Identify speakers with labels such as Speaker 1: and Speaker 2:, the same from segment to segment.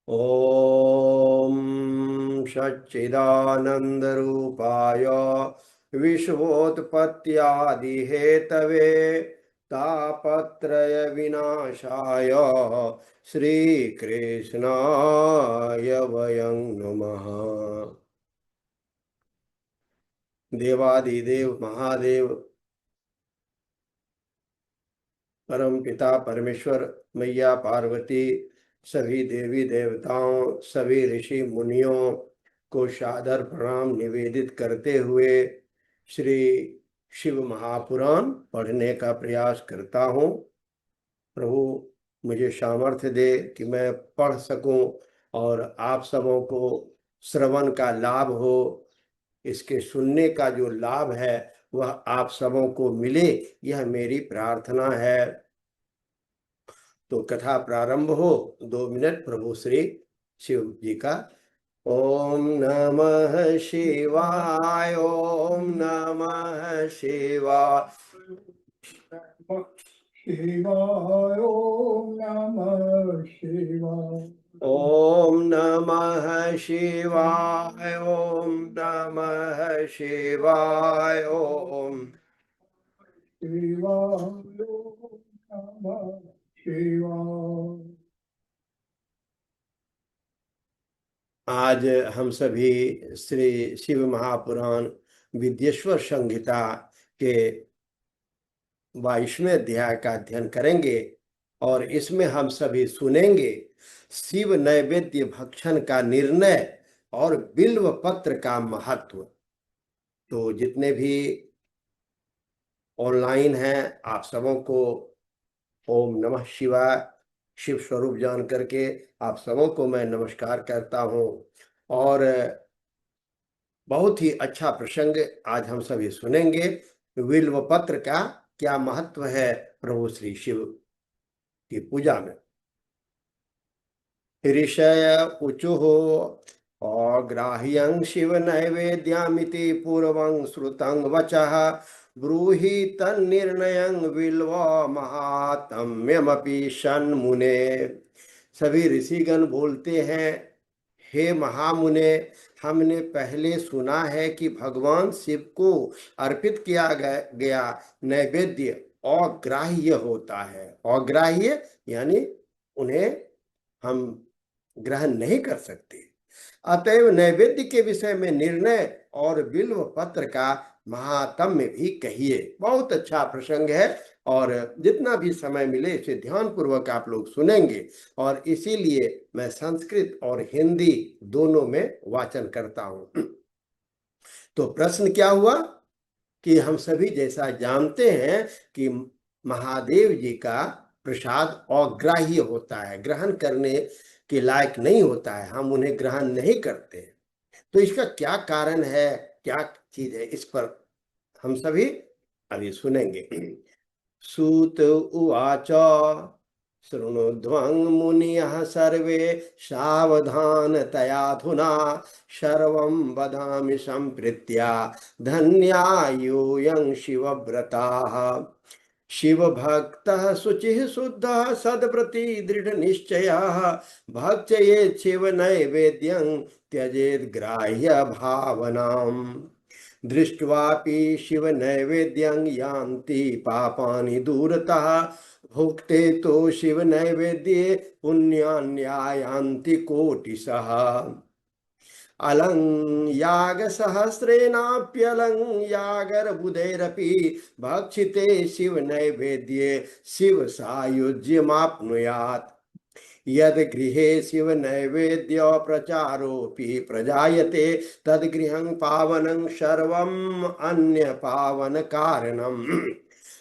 Speaker 1: ॐ सच्चिदानन्दरूपाय विश्वोत्पत्त्यादिहेतवे तापत्रयविनाशाय श्रीकृष्णाय वयं नमः। देवादिदेव महादेव परम पिता परमेश्वर, मैया पार्वती, सभी देवी देवताओं, सभी ऋषि मुनियों को सादर प्रणाम निवेदित करते हुए श्री शिव महापुराण पढ़ने का प्रयास करता हूँ। प्रभु मुझे सामर्थ्य दे कि मैं पढ़ सकूं और आप सबों को श्रवण का लाभ हो। इसके सुनने का जो लाभ है वह आप सबों को मिले, यह मेरी प्रार्थना है। तो कथा प्रारंभ हो। 2 मिनट प्रभु श्री शिव जी का। ओम नमः शिवाय, ओम नमः शिवाय,
Speaker 2: शिवाय ओम नमः शिवाय।
Speaker 1: ओम नमः शिवाय, ओम नमः शिवाय, ओम
Speaker 2: शिवाय ओम नमः शिवाय।
Speaker 1: आज हम सभी श्री शिव महापुराण विद्येश्वर संहिता के 22वें अध्याय का अध्ययन करेंगे और इसमें हम सभी सुनेंगे शिव नैवेद्य भक्षण का निर्णय और बिल्व पत्र का महत्व। तो जितने भी ऑनलाइन हैं आप सबों को ओम नमः शिवाय, शिव स्वरूप जान करके आप सबों को मैं नमस्कार करता हूँ। और बहुत ही अच्छा प्रसंग आज हम सभी सुनेंगे। बिल्व पत्र का क्या महत्व है प्रभु श्री शिव की पूजा में। ऋषय ऊचुः अग्राह्यं शिव नैवेद्यामिति पूर्वं श्रुतं वचः ब्रूहि तन्निर्णयं बिल्व महात्म्यमपि सन्मुने। सभी ऋषिगण बोलते हैं, हे महामुने, हमने पहले सुना है कि भगवान शिव को अर्पित किया गया नैवेद्य अग्राह्य होता है। अग्राह्य यानी उन्हें हम ग्रहण नहीं कर सकते। अतएव नैवेद्य के विषय में निर्णय और बिल्व पत्र का महात्म्य भी कहिए। बहुत अच्छा प्रसंग है और जितना भी समय मिले इसे ध्यान पूर्वक आप लोग सुनेंगे। और इसीलिए मैं संस्कृत और हिंदी दोनों में वाचन करता हूं। तो प्रश्न क्या हुआ कि हम सभी जैसा जानते हैं कि महादेव जी का प्रसाद अग्राह्य होता है, ग्रहण करने के लायक नहीं होता है, हम उन्हें ग्रहण नहीं करते। तो इसका क्या कारण है, क्या चीज है, इस पर हम सभी अभी सुनेंगे। सूत उवाच शृणुध्वं मुनियः सर्वे सावधानतयाधुना सर्वं वदामि सम्प्रीत्या धन्या यूयं शिवव्रताः। शिवभक्तः शुचिः शुद्धः सद्व्रती दृढनिश्चयः भक्षयेत् शिवनैवेद्यं त्यजेत् ग्राह्य भावनाम्। दृष्ट्वापि शिवनैवेद्यं यान्ति पापानि दूरतः भुक्ते तो शिवनैवेद्ये पुण्यान्यायान्ति कोटिशः। अलं यागसहस्रेणाप्यलं यागर्बुदैरपि भक्षिते शिवनैवेद्ये शिवसायुज्यमाप्नुयात्। यद गृहे शिव नैवेद्य प्रचारोपि प्रजायते तद गृहं पावनं सर्वम् अन्य पावन कारणम्।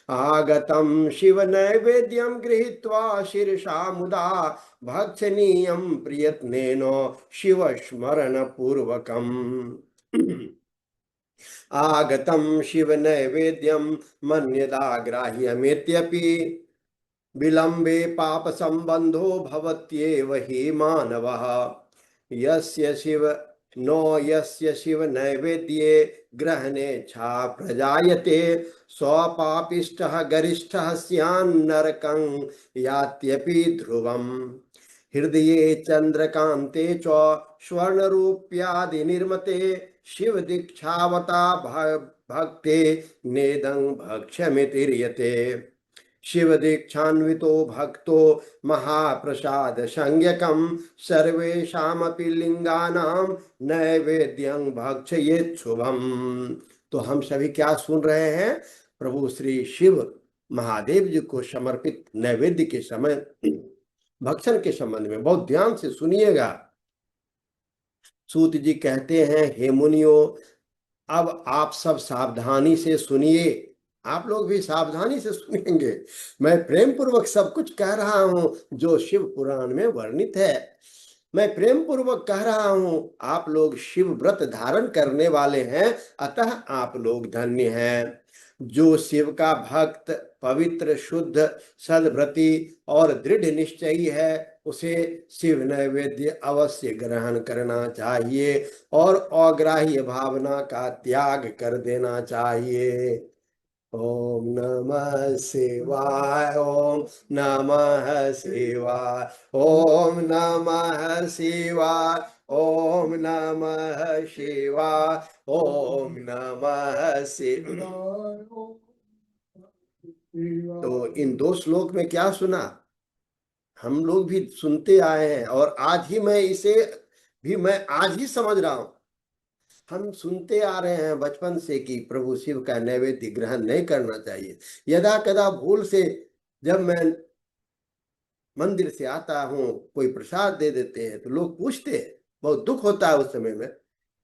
Speaker 1: आगतं शिव नैवेद्यं गृहीत्वा शिरसा मुदा भक्षणीयं प्रयत्नेन शिव स्मरण पूर्वकम्। आगतं शिव नैवेद्यं मन्यदा ग्राह्यमेत्यपि विलंबे पाप संबंधो भवत्येव हि मानवः। यस्य शिव नैवेद्ये ग्रहणेच्छा प्रजायते स्वपापिष्टः गरिष्ठः स्यान्नरकं यात्यपि ध्रुवम्। हृदये चंद्रकांते च स्वर्ण रूप्यादि निर्मते शिव दीक्षावता भक्ते नेदं भक्ष्यमितिर्यते। शिव दीक्षान्वितो भक्तो महाप्रसाद संज्ञकम सर्वेषामपि लिंगानां नैवेद्यं भक्षयेत् शुभम। तो हम सभी क्या सुन रहे हैं? प्रभु श्री शिव महादेव जी को समर्पित नैवेद्य के समय भक्षण के संबंध में बहुत ध्यान से सुनिएगा। सूत जी कहते हैं, हे मुनियों, अब आप सब सावधानी से सुनिए। आप लोग भी सावधानी से सुनेंगे। मैं प्रेम पूर्वक सब कुछ कह रहा हूं जो शिव पुराण में वर्णित है। मैं प्रेम पूर्वक कह रहा हूं, आप लोग शिव व्रत धारण करने वाले हैं, अतः आप लोग धन्य हैं। जो शिव का भक्त, पवित्र, शुद्ध, सद्व्रती और दृढ़ निश्चयी है, उसे शिव नैवेद्य अवश्य ग्रहण करना चाहिए और अग्राह्य भावना का त्याग कर देना चाहिए। ओम नमः शिवाय, ओम नमः शिवाय, ओम नमः शिवाय, ओम नमः शिवाय, ओम नमः शिवाय। तो इन दो श्लोक में क्या सुना? हम लोग भी सुनते आए हैं और आज ही मैं इसे भी मैं आज ही समझ रहा हूं। हम सुनते आ रहे हैं बचपन से कि प्रभु शिव का नैवेद्य ग्रहण नहीं करना चाहिए। यदा कदा भूल से जब मैं मंदिर से आता हूँ, कोई प्रसाद दे देते हैं तो लोग पूछते हैं, बहुत दुख होता है उस समय में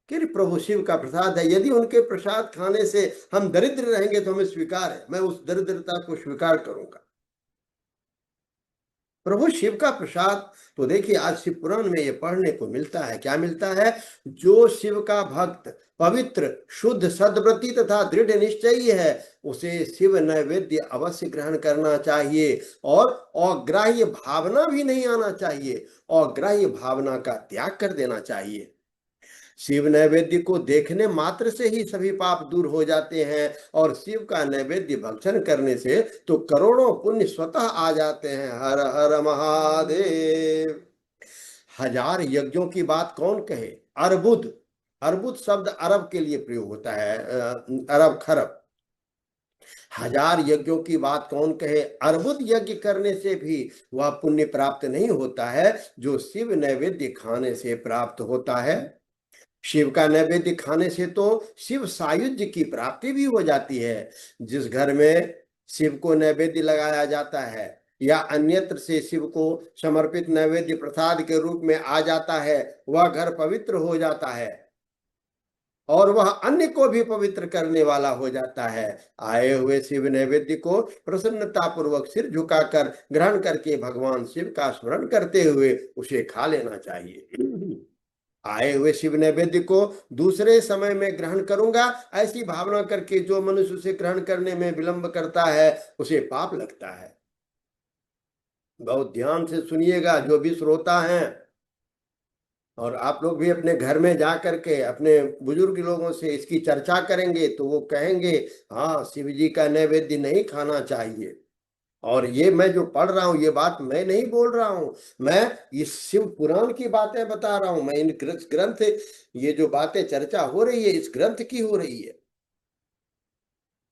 Speaker 1: कि प्रभु शिव का प्रसाद है, यदि उनके प्रसाद खाने से हम दरिद्र रहेंगे तो हमें स्वीकार है, मैं उस दरिद्रता को स्वीकार करूंगा। प्रभु शिव का प्रसाद तो देखिए आज शिव पुराण में ये पढ़ने को मिलता है। क्या मिलता है? जो शिव का भक्त, पवित्र, शुद्ध, सद्व्रती तथा दृढ़ निश्चयी है, उसे शिव नैवेद्य अवश्य ग्रहण करना चाहिए और अग्राह्य भावना भी नहीं आना चाहिए, अग्राह्य भावना का त्याग कर देना चाहिए। शिव नैवेद्य को देखने मात्र से ही सभी पाप दूर हो जाते हैं और शिव का नैवेद्य भक्षण करने से तो करोड़ों पुण्य स्वतः आ जाते हैं। हर हर महादेव। हजार यज्ञों की बात कौन कहे? अर्बुद, अर्बुद शब्द अरब के लिए प्रयोग होता है, अरब खरब। हजार यज्ञों की बात कौन कहे? अर्बुद यज्ञ करने से भी वह पुण्य प्राप्त नहीं होता है जो शिव नैवेद्य खाने से प्राप्त होता है। शिव का नैवेद्य खाने से तो शिव सायुज्य की प्राप्ति भी हो जाती है। जिस घर में शिव को नैवेद्य लगाया जाता है या अन्यत्र से शिव को समर्पित नैवेद्य प्रसाद के रूप में आ जाता है, वह घर पवित्र हो जाता है और वह अन्य को भी पवित्र करने वाला हो जाता है। आए हुए शिव नैवेद्य को प्रसन्नता पूर्वक सिर झुकाकर ग्रहण करके भगवान शिव का स्मरण करते हुए उसे खा लेना चाहिए। आए हुए शिव नैवेद्य को दूसरे समय में ग्रहण करूंगा, ऐसी भावना करके जो मनुष्य उसे ग्रहण करने में विलंब करता है, उसे पाप लगता है। बहुत ध्यान से सुनिएगा जो भी श्रोता हैं, और आप लोग भी अपने घर में जा करके अपने बुजुर्ग लोगों से इसकी चर्चा करेंगे तो वो कहेंगे, हाँ, शिव जी का नैवेद्य नहीं खाना चाहिए। और ये मैं जो पढ़ रहा हूं, ये बात मैं नहीं बोल रहा हूं, मैं इस शिव पुराण की बातें बता रहा हूं। मैं इन ग्रंथ, ये जो बातें चर्चा हो रही है, इस ग्रंथ की हो रही है।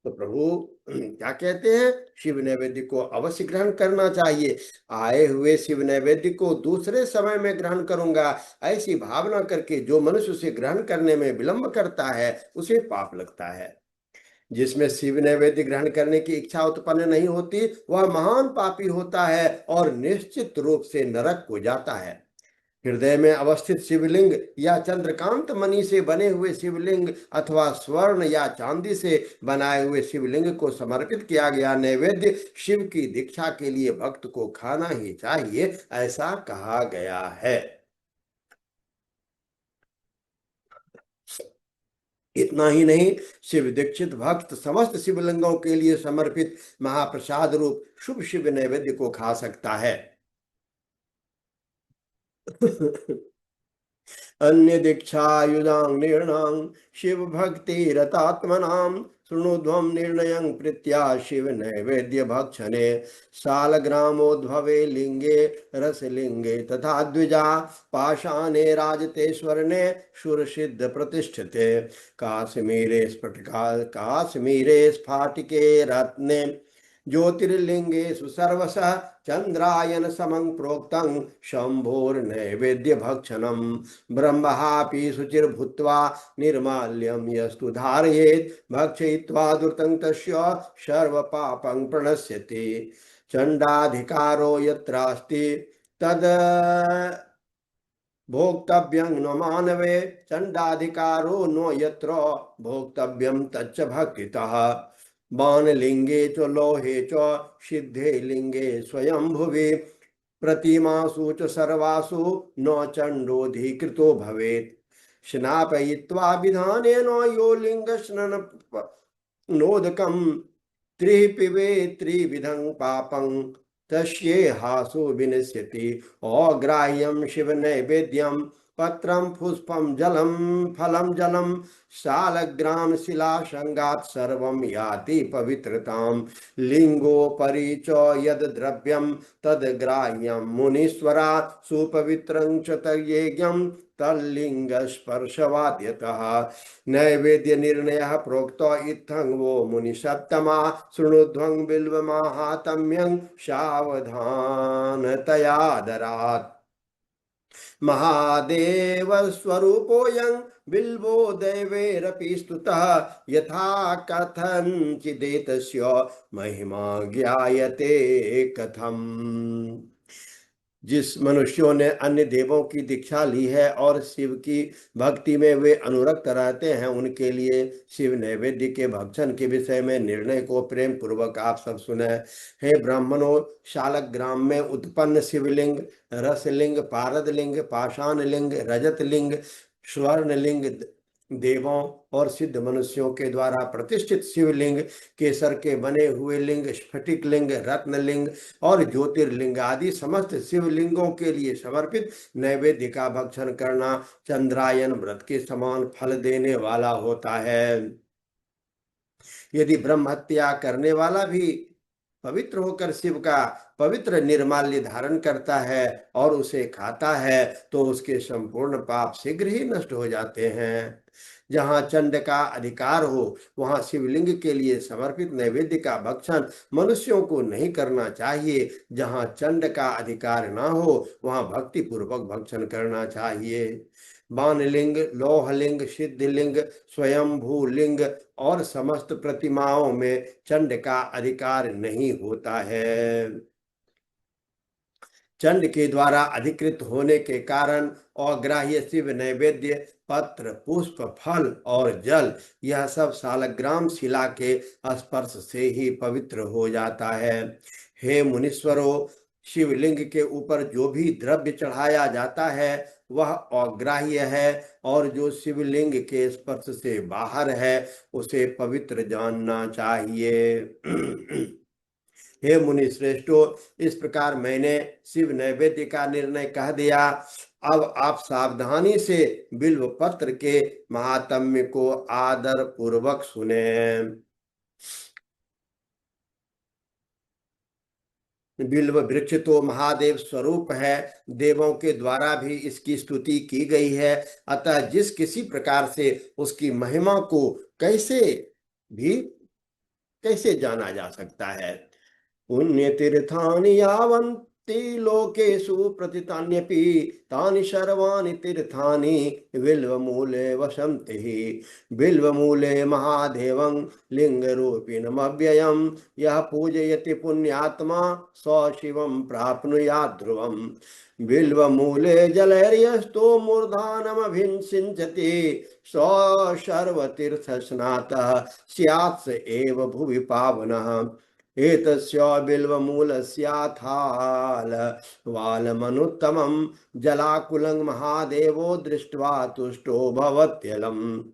Speaker 1: तो प्रभु क्या कहते हैं? शिव नैवेद्य को अवश्य ग्रहण करना चाहिए। आए हुए शिव नैवेद्य को दूसरे समय में ग्रहण करूंगा, ऐसी भावना करके जो मनुष्य उसे ग्रहण करने में विलंब करता है, उसे पाप लगता है। जिसमें शिव नैवेद्य ग्रहण करने की इच्छा उत्पन्न नहीं होती, वह महान पापी होता है और निश्चित रूप से नरक को जाता है। हृदय में अवस्थित शिवलिंग या चंद्रकांत मणि से बने हुए शिवलिंग अथवा स्वर्ण या चांदी से बनाए हुए शिवलिंग को समर्पित किया गया नैवेद्य शिव की दीक्षा के लिए भक्त को खाना ही चाहिए, ऐसा कहा गया है। इतना ही नहीं, शिव दीक्षित भक्त समस्त शिवलिंगों के लिए समर्पित महाप्रसाद रूप शुभ शिव नैवेद्य को खा सकता है। अन्य दीक्षा युदांग निर्णांग शिव भक्ति रतात्मनाम शृणुध्वं निर्णयं प्रीत्या शिव नैवेद्य भक्षणे शालग्रामोद्भवे लिंगे रसलिंगे तथा द्विजा पाषाणे राजते स्वर्णे शुरसिद्ध प्रतिष्ठिते काश्मीरे स्फाटिके रत्ने ज्योतिर्लिंगेषु सर्वशः चंद्रायन समं प्रोक्तं शंभोर्नैवेद्य भक्षणं ब्रह्महापि शुचिर्भूत्वा निर्माल्यं यस्तु धारयेत् भक्षयित्वा द्रुतं तस्य सर्वपापं प्रणश्यति चंडाधिकारो यत्रास्ति तद भोक्तव्यं न मानवे चंडाधिकारो नो यत्र भोक्तव्यं तच्च भक्तितः बाणलिंगे च लोहे च सिद्धे लिंगे स्वयंभुवे प्रतिमासु च सर्वासु न चंडोऽधिकृतो भवेत् स्नापयित्वा विधानेन यो लिंगस्नन नोदकं त्रिपिबे त्रिविधं पापं तस्येहासो विनश्यति अग्राह्यं शिव नैवेद्यं पत्रं पुष्पं जलं फलं जलं शालग्राम शिला संगात् सर्वं याति पवित्रतां लिंगोपरि च यद द्रव्यं तद ग्राह्यं मुनीश्वरा सुपवित्रं च तयेज्ञं तल्लिंग स्पर्शवाद्यतः नैवेद्य निर्णयः प्रोक्तो इत्थं वो मुनिसत्तमा शृणुध्वं बिल्वमाहात्म्यं सावधानतयादरात् महादेव स्वरूपोऽयं बिल्वो दैवैरपि स्तुतः यथा कथञ्चिदेतस्य महिमा ज्ञायते कथम्। जिस मनुष्यों ने अन्य देवों की दीक्षा ली है और शिव की भक्ति में वे अनुरक्त रहते हैं उनके लिए शिव नैवेद्य के भक्षण के विषय में निर्णय को प्रेम पूर्वक आप सब सुने। हे ब्राह्मणों, शालग्राम में उत्पन्न शिवलिंग, रसलिंग, पारदलिंग, पाषाण लिंग, रजत लिंग, स्वर्णलिंग देवों और सिद्ध मनुष्यों के द्वारा प्रतिष्ठित शिवलिंग, केसर के बने हुए लिंग, स्फटिक लिंग, रत्न लिंग और ज्योतिर्लिंग आदि समस्त शिवलिंगों के लिए समर्पित नैवेद्य का भक्षण करना चंद्रायन व्रत के समान फल देने वाला होता है। यदि ब्रह्म हत्या करने वाला भी पवित्र होकर शिव का पवित्र निर्माल्य धारण करता है और उसे खाता है तो उसके संपूर्ण पाप शीघ्र ही नष्ट हो जाते हैं। जहाँ चंड का अधिकार हो वहाँ शिवलिंग के लिए समर्पित नैवेद्य का भक्षण मनुष्यों को नहीं करना चाहिए। जहाँ चंड का अधिकार ना हो वहाँ भक्ति पूर्वक भक्षण करना चाहिए। बाणलिंग, लोहलिंग, सिद्धलिंग, स्वयंभू लिंग और समस्त प्रतिमाओं में चंड का अधिकार नहीं होता है। चंड के द्वारा अधिकृत होने के कारण अग्राह्य शिव नैवेद्य, पत्र, पुष्प, फल और जल यह सब शालग्राम शिला के स्पर्श से ही पवित्र हो जाता है। हे मुनीश्वरों, शिवलिंग के ऊपर जो भी द्रव्य चढ़ाया जाता है वह अग्राह्य है और जो शिवलिंग के स्पर्श से बाहर है उसे पवित्र जानना चाहिए। हे मुनि श्रेष्ठो, इस प्रकार मैंने शिव नैवेद्य का निर्णय कह दिया। अब आप सावधानी से बिल्व पत्र के महात्म्य को आदर पूर्वक सुने। बिल्व वृक्ष तो महादेव स्वरूप है, देवों के द्वारा भी इसकी स्तुति की गई है। अतः जिस किसी प्रकार से उसकी महिमा को कैसे जाना जा सकता है। पुण्यतीर्थानि यावन्ति लोकेषु प्रतितान्यपि तानि सर्वाणि तीर्थानि बिल्वमूले वसन्ति। बिल्वमूले महादेवं लिंगरूपिणमव्ययं यः पूजयति पुण्यात्मा स शिवं प्राप्नुयात् ध्रुवम्। बिल्वमूले जलैर्यस्तो मूर्धानमभिषिञ्चति स सर्वतीर्थस्नातः स्यात् स एव भुवि पावनः। एतस्य बिल्वमूलस्याथालवालमनुत्तमं जलाकुलं महादेवो दृष्ट्वा तुष्टो भवत्यलम्।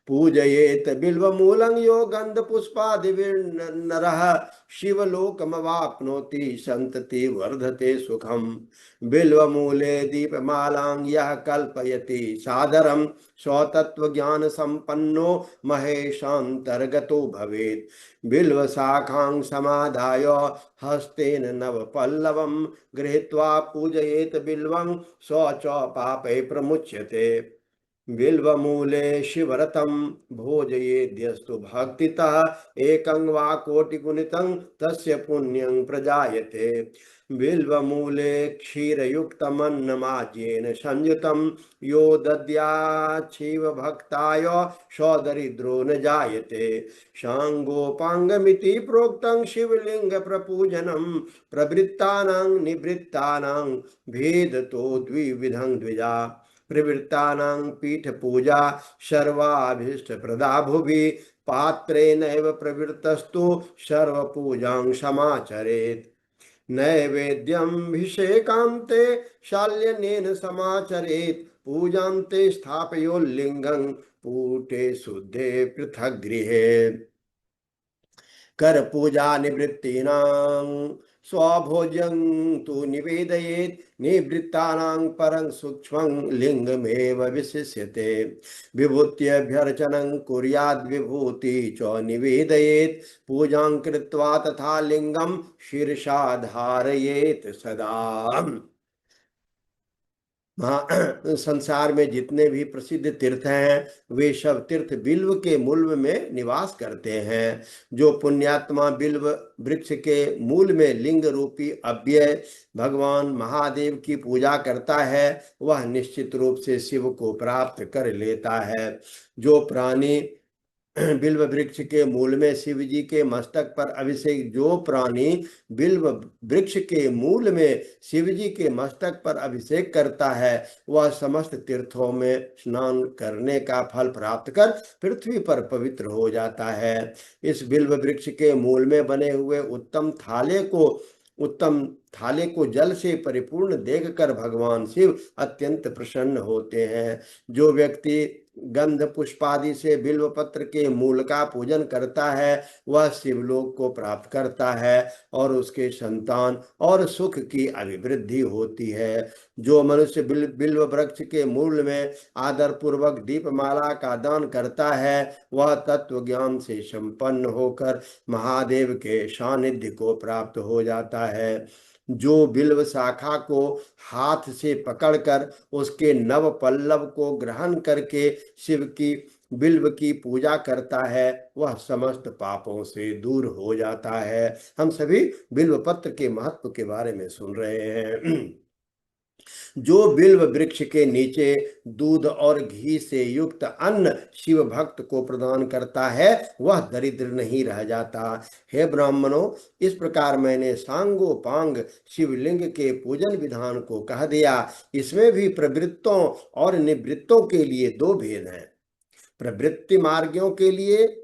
Speaker 1: पूजयेत बिल्वमूलं यो गन्धपुष्पादिभिर्नरः शिवलोकमवाप्नोति सन्तति वर्धते सुखम। बिल्वमूले दीपमालां यः कल्पयति सादरं स्वतत्त्वज्ञान संपन्नो महेशान्तर्गतो भवेत्। बिल्वशाखां समादाय हस्तेन नवपल्लवं गृहीत्वा पूजयेत बिल्वं स च पापै प्रमुच्यते। बिल्वमूले शिवरतं भोजयेद्यस्तु भक्तितः एकं वा कोटिगुणितं तस्य पुण्यं प्रजायते। बिल्वमूले क्षीरयुक्तमन्नमाज्येन संयुतं यो दद्याच्छिव भक्ताय सदरिद्रो न जायते। सांगोपांगमिति प्रोक्तं शिवलिंग प्रपूजनं प्रवृत्तानां निवृत्तानां भेदतो द्विविधं द्विजा। प्रवृत्तानां पीठ पूजा सर्वाभीष्ट प्रदा भुवि पात्रेणैव प्रवृत्तस्तु सर्वपूजां समाचरेत्। नैवेद्यमभिषेकान्ते शाल्यनेन समाचरेत् पूजान्ते स्थापयोल्लिङ्गं पूटे शुद्धे पृथक् गृहे। कर पूजा निवृत्तीनां स्वभोज्यं तु निवेदयेत् निवृत्तानां परं सूक्ष्मं लिंगमेव विशिष्यते। विभूत्यभ्यर्चनं कुर्याद् विभूति च निवेदयेत् पूजां कृत्वा तथा लिंगं शीर्षा धारयेत् सदा। संसार में जितने भी प्रसिद्ध तीर्थ हैं वे सब तीर्थ बिल्व के मूल में निवास करते हैं। जो पुण्यात्मा बिल्व वृक्ष के मूल में लिंग रूपी अव्यय भगवान महादेव की पूजा करता है वह निश्चित रूप से शिव को प्राप्त कर लेता है। जो प्राणी बिल्व वृक्ष के मूल में शिव जी के मस्तक पर अभिषेक जो प्राणी बिल्व वृक्ष के मूल में शिव जी के मस्तक पर अभिषेक करता है वह समस्त तीर्थों में स्नान करने का फल प्राप्त कर पृथ्वी पर पवित्र हो जाता है। इस बिल्व वृक्ष के मूल में बने हुए उत्तम थाले को जल से परिपूर्ण देखकर भगवान शिव अत्यंत प्रसन्न होते हैं। जो व्यक्ति गंध पुष्पादि से बिल्व पत्र के मूल का पूजन करता है वह शिवलोक को प्राप्त करता है और उसके संतान और सुख की अभिवृद्धि होती है। जो मनुष्य बिल्व वृक्ष के मूल में आदर पूर्वक दीपमाला का दान करता है वह तत्व ज्ञान से संपन्न होकर महादेव के सानिध्य को प्राप्त हो जाता है। जो बिल्व शाखा को हाथ से पकड़कर उसके नव पल्लव को ग्रहण करके शिव की बिल्व की पूजा करता है वह समस्त पापों से दूर हो जाता है। हम सभी बिल्व पत्र के महत्व के बारे में सुन रहे हैं। जो बिल्व वृक्ष के नीचे दूध और घी से युक्त अन्न शिव भक्त को प्रदान करता है वह दरिद्र नहीं रह जाता। हे ब्राह्मणों, इस प्रकार मैंने सांगोपांग शिवलिंग के पूजन विधान को कह दिया। इसमें भी प्रवृत्तों और निवृत्तों के लिए दो भेद हैं। प्रवृत्ति मार्गियों के लिए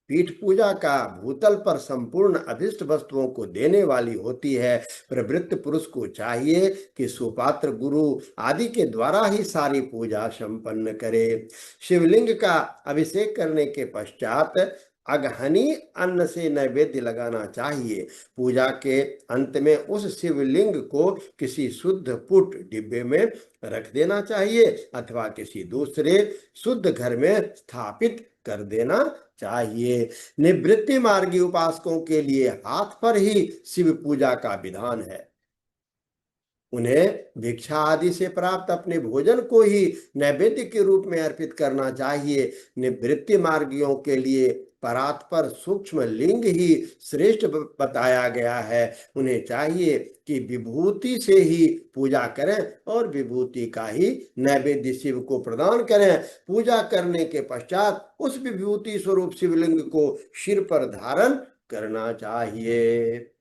Speaker 1: पीठ पूजा का भूतल पर संपूर्ण अभिष्ट वस्तुओं को देने वाली होती है। प्रवृत्त पुरुष को चाहिए कि सुपात्र गुरु आदि के द्वारा ही सारी पूजा संपन्न करे। शिवलिंग का अभिषेक करने के पश्चात अगहनी अन्न से नैवेद्य लगाना चाहिए। पूजा के अंत में उस शिवलिंग को किसी शुद्ध पुट डिब्बे में रख देना चाहिए अथवा किसी दूसरे शुद्ध घर में स्थापित कर देना चाहिए। निवृत्ति मार्गी उपासकों के लिए हाथ पर ही शिव पूजा का विधान है। उन्हें भिक्षा आदि से प्राप्त अपने भोजन को ही नैवेद्य के रूप में अर्पित करना चाहिए। निवृत्ति मार्गियों के लिए परात्पर सूक्ष्म लिंग ही श्रेष्ठ बताया गया है। उन्हें चाहिए कि विभूति से ही पूजा करें और विभूति का ही नैवेद्य शिव को प्रदान करें। पूजा करने के पश्चात उस विभूति स्वरूप शिवलिंग को सिर पर धारण करना चाहिए।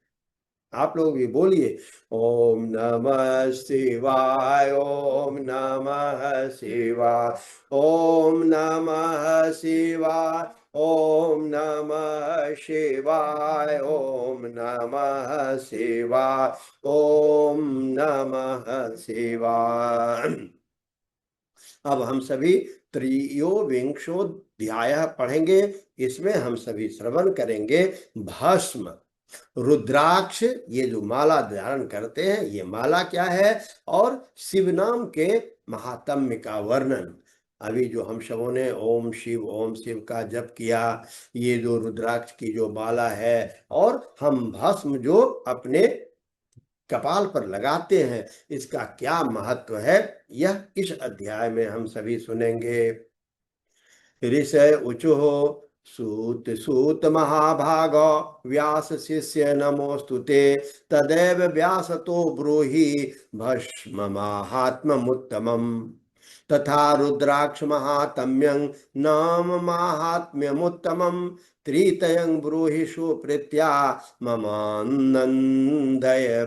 Speaker 1: आप लोग भी बोलिए, ओम नमः शिवाय, ओम नमः शिवाय, ओम नमः शिवाय, ओम नमः शिवाय, ओम नमः शिवाय, ओम नमः शिवाय। अब हम सभी त्रयोविंशोऽध्याय पढ़ेंगे। इसमें हम सभी श्रवण करेंगे भस्म, रुद्राक्ष, ये जो माला धारण करते हैं, ये माला क्या है, और शिव नाम के महात्म्य का वर्णन। अभी जो हम सबों ने ओम शिव का जप किया, ये जो रुद्राक्ष की जो माला है, और हम भस्म जो अपने कपाल पर लगाते हैं, इसका क्या महत्व है, यह इस अध्याय में हम सभी सुनेंगे। ऋषय ऊचुः सूत सूत महाभाग व्यास शिष्य नमोस्तुते तदेव व्यास तो ब्रूहि भस्म माहात्म्यमुत्तमम् तथा रुद्राक्ष महात्म्यं नाम माहात्म्यमुत्तमम् त्रितयं ब्रूहि सुप्रीत्या ममानंदय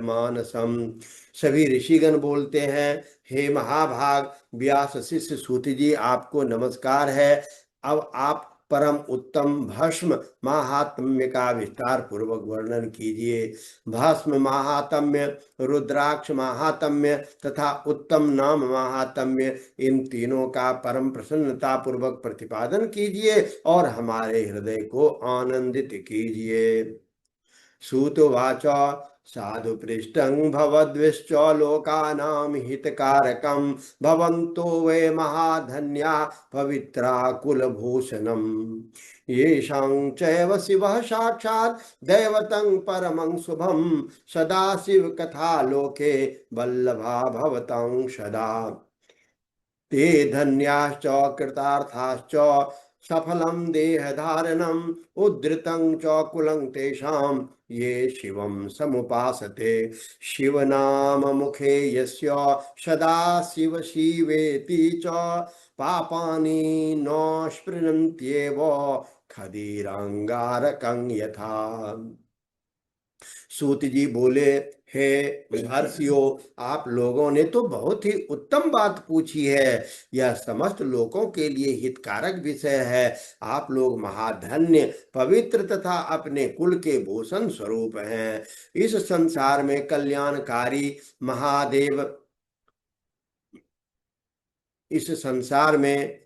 Speaker 1: मानसम। सभी ऋषिगण बोलते हैं, हे महाभाग व्यास शिष्य सूत जी, आपको नमस्कार है। अब आप परम उत्तम भस्म महात्म्य का विस्तार पूर्वक वर्णन कीजिए। भस्म महात्म्य, रुद्राक्ष महात्म्य तथा उत्तम नाम महात्म्य, इन तीनों का परम प्रसन्नता पूर्वक प्रतिपादन कीजिए और हमारे हृदय को आनंदित कीजिए। सूतवाच साधु पृष्ठं भवद्विश्च लोकानां हितकारकं भवन्तो वै महाधन्या पवित्रा कुलभूषणम् येषां चैव शिवः साक्षात् दैवतं परमं शुभं सदाशिव कथा लोके वल्लभा भवतं सदा। ते धन्याश्च कृतार्थाश्च सफलं देहधारणम् उद्धृतं च कुलं तेषां ये शिवं समुपासते। शिवनाम मुखे यस्य सदा शिव शिवेति च पापानि न स्पृहन्त्येव खदिरांगारकं यथा। सूत जी बोले, हे महर्षियों, आप लोगों ने तो बहुत ही उत्तम बात पूछी है। यह समस्त लोगों के लिए हितकारक विषय है। आप लोग महाधन्य, पवित्र तथा अपने कुल के भूषण स्वरूप हैं। इस संसार में कल्याणकारी महादेव, इस संसार में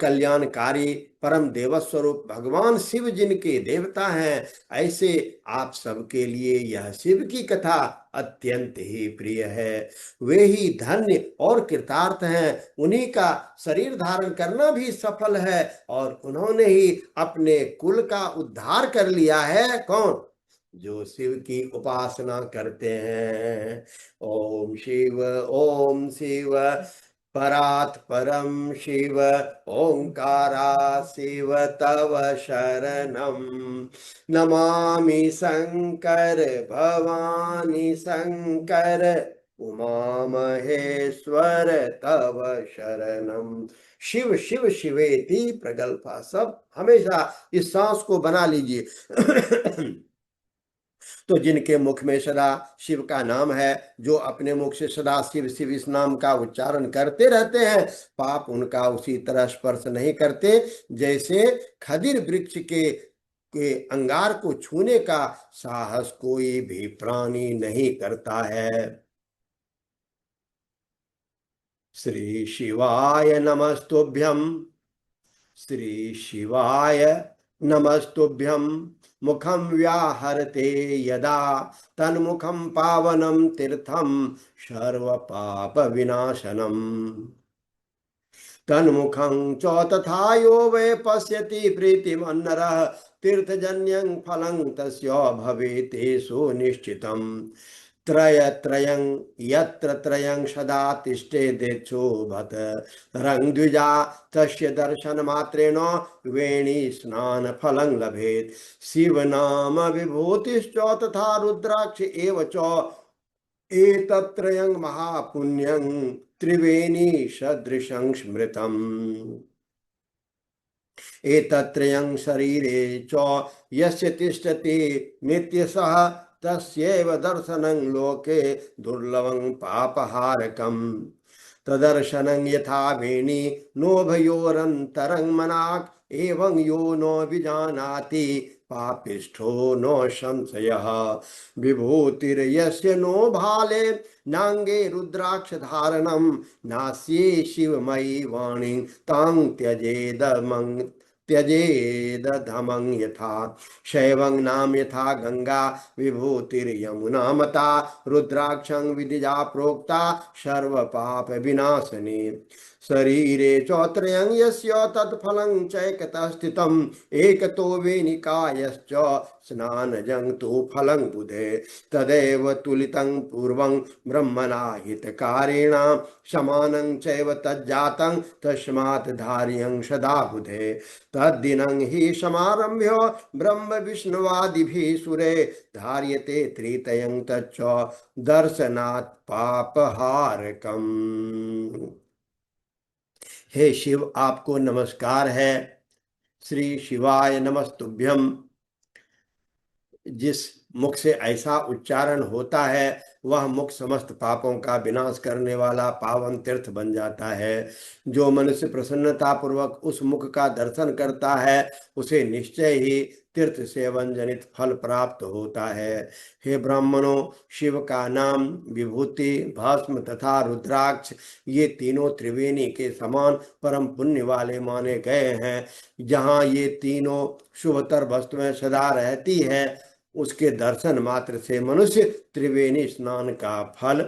Speaker 1: कल्याणकारी परम देवस्वरूप भगवान शिव जिनके देवता हैं, ऐसे आप सबके लिए यह शिव की कथा अत्यंत ही प्रिय है। वे ही धन्य और कृतार्थ हैं, उन्हीं का शरीर धारण करना भी सफल है, और उन्होंने ही अपने कुल का उद्धार कर लिया है। कौन? जो शिव की उपासना करते हैं। ओम शिव ओम शिव परात् परम शिव ओंकारा शिव तव शरणम नमामि शंकर भवानी शंकर उमा महेश्वर तव शरणम। शिव शिव शिवेति प्रगल्भा। सब हमेशा इस सांस को बना लीजिए। तो जिनके मुख में सदा शिव का नाम है, जो अपने मुख से सदा शिव शिव इस नाम का उच्चारण करते रहते हैं, पाप उनका उसी तरह स्पर्श नहीं करते जैसे खदिर वृक्ष के अंगार को छूने का साहस कोई भी प्राणी नहीं करता है। श्री शिवाय नमस्तुभ्यं, श्री शिवाय नमस्तुभ्यं। मुखं व्याहरते यदा तन्मुखं पावनं तीर्थं सर्वपाप विनाशनम्। तन्मुखं च तथा यो वै पश्यति प्रीतिमन्नरः तीर्थजन्यं फलं तस्य भवेते सुनिश्चितम्। त्रयं यत्र त्रयं सदा तिष्ठेदेच्छोभत रंग द्विजा तस्य दर्शन मात्रेण वेणी स्नान फलं लभेत। शिव नाम विभूतिश्च तथा रुद्राक्ष एव च एतत्त्रयं महापुण्यं त्रिवेणी सदृशं स्मृतम्। एतत्त्रयं शरीरे च यस्य तिष्ठति नित्यशः तस्यैव दर्शनं लोके दुर्लभं पापहारकम्। तदर्शनं यथा वेणी नोभयोरन्तरं मनाक् एवं यो न विजानाति पापिष्ठो नो संशयः विभूतिर्यस्य नो भाले नांगे रुद्राक्ष धारणम नास्ये शिवमयी वाणी तां त्यजेदधमं यथा शैवं नाम यथा गंगा विभूतिर्यमुना मता रुद्राक्षं विदिजा प्रोक्ता सर्व पाप विनाशनी शरीरे चौत्रयं यस्य तत्फलं चैकतः स्थितम् एकतो वेनिकायश्च स्नानजं तु फलं बुधे तदेव तुलितं पूर्वं ब्रह्मणा हितकारिणा समानं चैव तज्जातं तस्मात् धार्यं सदा बुधे तद्दिनं हि समारभ्य ब्रह्म विष्णुवादिभिः सुरे धार्यते त्रितयं तच्च दर्शनात् पापहारकम्। हे शिव, आपको नमस्कार है। श्री शिवाय नमस्तुभ्यम। जिस मुख से ऐसा उच्चारण होता है वह मुख समस्त पापों का विनाश करने वाला पावन तीर्थ बन जाता है। जो मनुष्य प्रसन्नता पूर्वक उस मुख का दर्शन करता है उसे निश्चय ही तीर्थ सेवन जनित फल प्राप्त होता है। हे ब्राह्मणों, शिव का नाम विभूति, भस्म तथा रुद्राक्ष ये तीनों त्रिवेणी के समान परम पुण्य वाले माने गए हैं। जहाँ ये तीनों शुभतर वस्तुएं सदा रहती है उसके दर्शन मात्र से मनुष्य त्रिवेणी स्नान का फल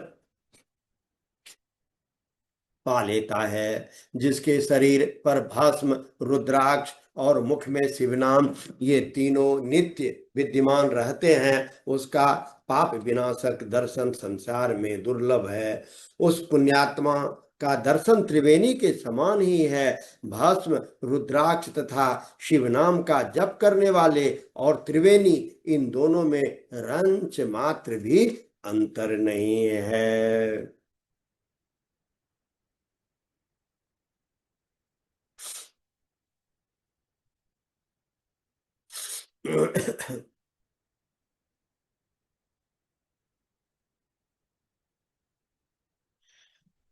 Speaker 1: पा लेता है। जिसके शरीर पर भस्म, रुद्राक्ष और मुख में शिव नाम ये तीनों नित्य विद्यमान रहते हैं उसका पाप विनाशक दर्शन संसार में दुर्लभ है। उस पुण्यात्मा का दर्शन त्रिवेणी के समान ही है। भस्म, रुद्राक्ष तथा शिव नाम का जप करने वाले और त्रिवेणी इन दोनों में रंच मात्र भी अंतर नहीं है।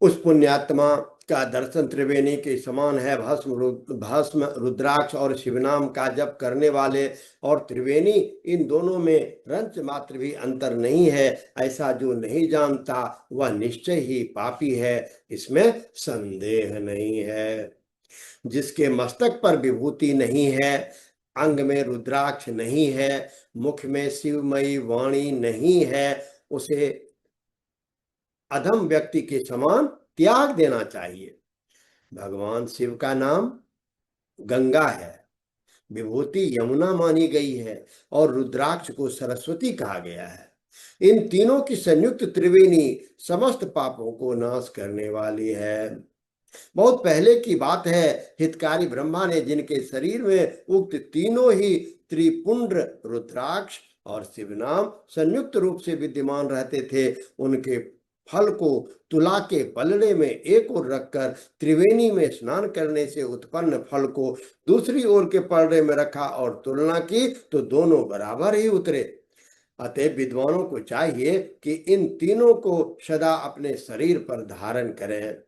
Speaker 1: उस पुण्यात्मा का दर्शन त्रिवेणी के समान है। भस्म, रुद्राक्ष और शिवनाम का जप करने वाले और त्रिवेणी इन दोनों में रंच मात्र भी अंतर नहीं है। ऐसा जो नहीं जानता वह निश्चय ही पापी है, इसमें संदेह नहीं है। जिसके मस्तक पर विभूति नहीं है, अंग में रुद्राक्ष नहीं है, मुख में शिवमयी वाणी नहीं है, उसे अधम व्यक्ति के समान त्याग देना चाहिए। भगवान शिव का नाम गंगा है, विभूति यमुना मानी गई है और रुद्राक्ष को सरस्वती कहा गया है। इन तीनों की संयुक्त त्रिवेणी समस्त पापों को नाश करने वाली है। बहुत पहले की बात है, हितकारी ब्रह्मा ने जिनके शरीर में उक्त तीनों ही त्रिपुंड्र, रुद्राक्ष और शिवनाम संयुक्त रूप से विद्यमान रहते थे, उनके फल को तुला के पलड़े में एक ओर रखकर त्रिवेणी में स्नान करने से उत्पन्न फल को दूसरी ओर के पलड़े में रखा और तुलना की तो दोनों बराबर ही उतरे। अतः विद्वानों को चाहिए कि इन तीनों को सदा अपने शरीर पर धारण करें।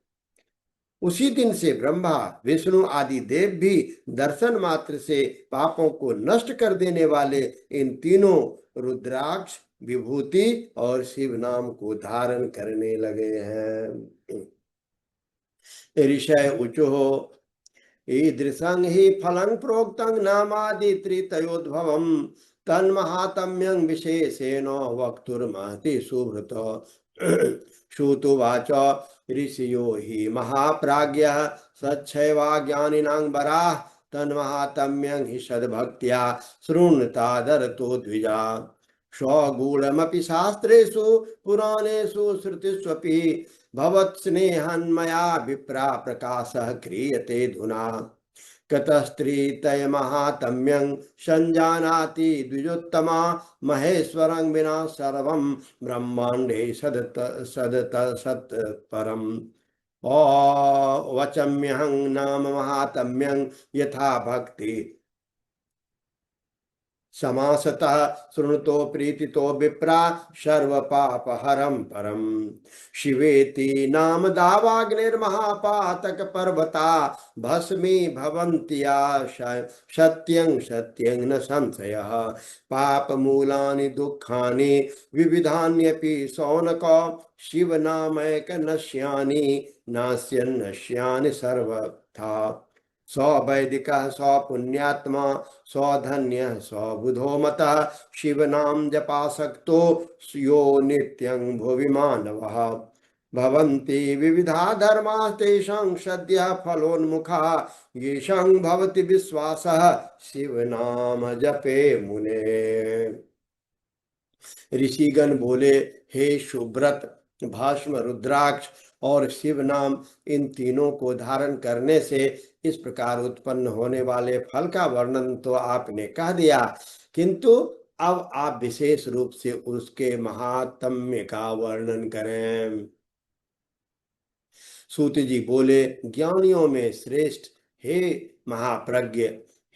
Speaker 1: उसी दिन से ब्रह्मा, विष्णु आदि देव भी दर्शन मात्र से पापों को नष्ट कर देने वाले इन तीनों रुद्राक्ष, विभूति और शिव नाम को धारण करने लगे हैं। ऋषय ऊचुः ईदृशं हि फलं प्रोक्तं नामादि त्रितयोद्भवम् तन्महात्म्यं विशेषेण वक्तुर्महति सुहृत। श्रुतुवाच ऋषियो हि महाप्राज्ञः सच्छैवा ज्ञानिनां वराः तन्महात्म्यं हि सद्भक्त्या शृण्वतादरतो द्विजा। स्वगूढमपि शास्त्रेषु पुराणेषु श्रुतिष्वपि भवत्स्नेहन्मया विप्रा प्रकाशः क्रियते धुना। कतस्त्रीतय महात्म्यं संजानाति द्विजोत्तमा महेश्वरं विना सर्वं ब्रह्मांडे सत्परम्। वचम्यहं नाम महात्म्यं यथा भक्ति समासतः शृणुतो प्रीतितो विप्रा सर्व पाप हरम परम। शिवेति नाम दावाग्निर्महापातक पर्वता भस्मी भवन्त्या सत्यं सत्यं न संशयः। पाप मूलानि दुःखानि विविधान्यपि शौनक शिव नामैक नश्यानि नास्यन् नश्यानि सर्वथा। सौ वैदिक सौ पुण्यात्मा सौ धन्य सौ बुधो मतः शिव नाम जपासक्तो यो नित्यं भुवि मानवः। भवन्ति विविधा धर्मा तेषां सद्यः फलोन्मुखा येषां भवति विश्वासः शिव नाम जपे मुने। ऋषिगण बोले, हे शुभ्रत, भस्म, रुद्राक्ष और शिव नाम, इन तीनों को धारण करने से इस प्रकार उत्पन्न होने वाले फल का वर्णन तो आपने कह दिया, किंतु अब आप विशेष रूप से उसके महात्म्य का वर्णन करें। सूत जी बोले, ज्ञानियों में श्रेष्ठ हे महाप्रज्ञ,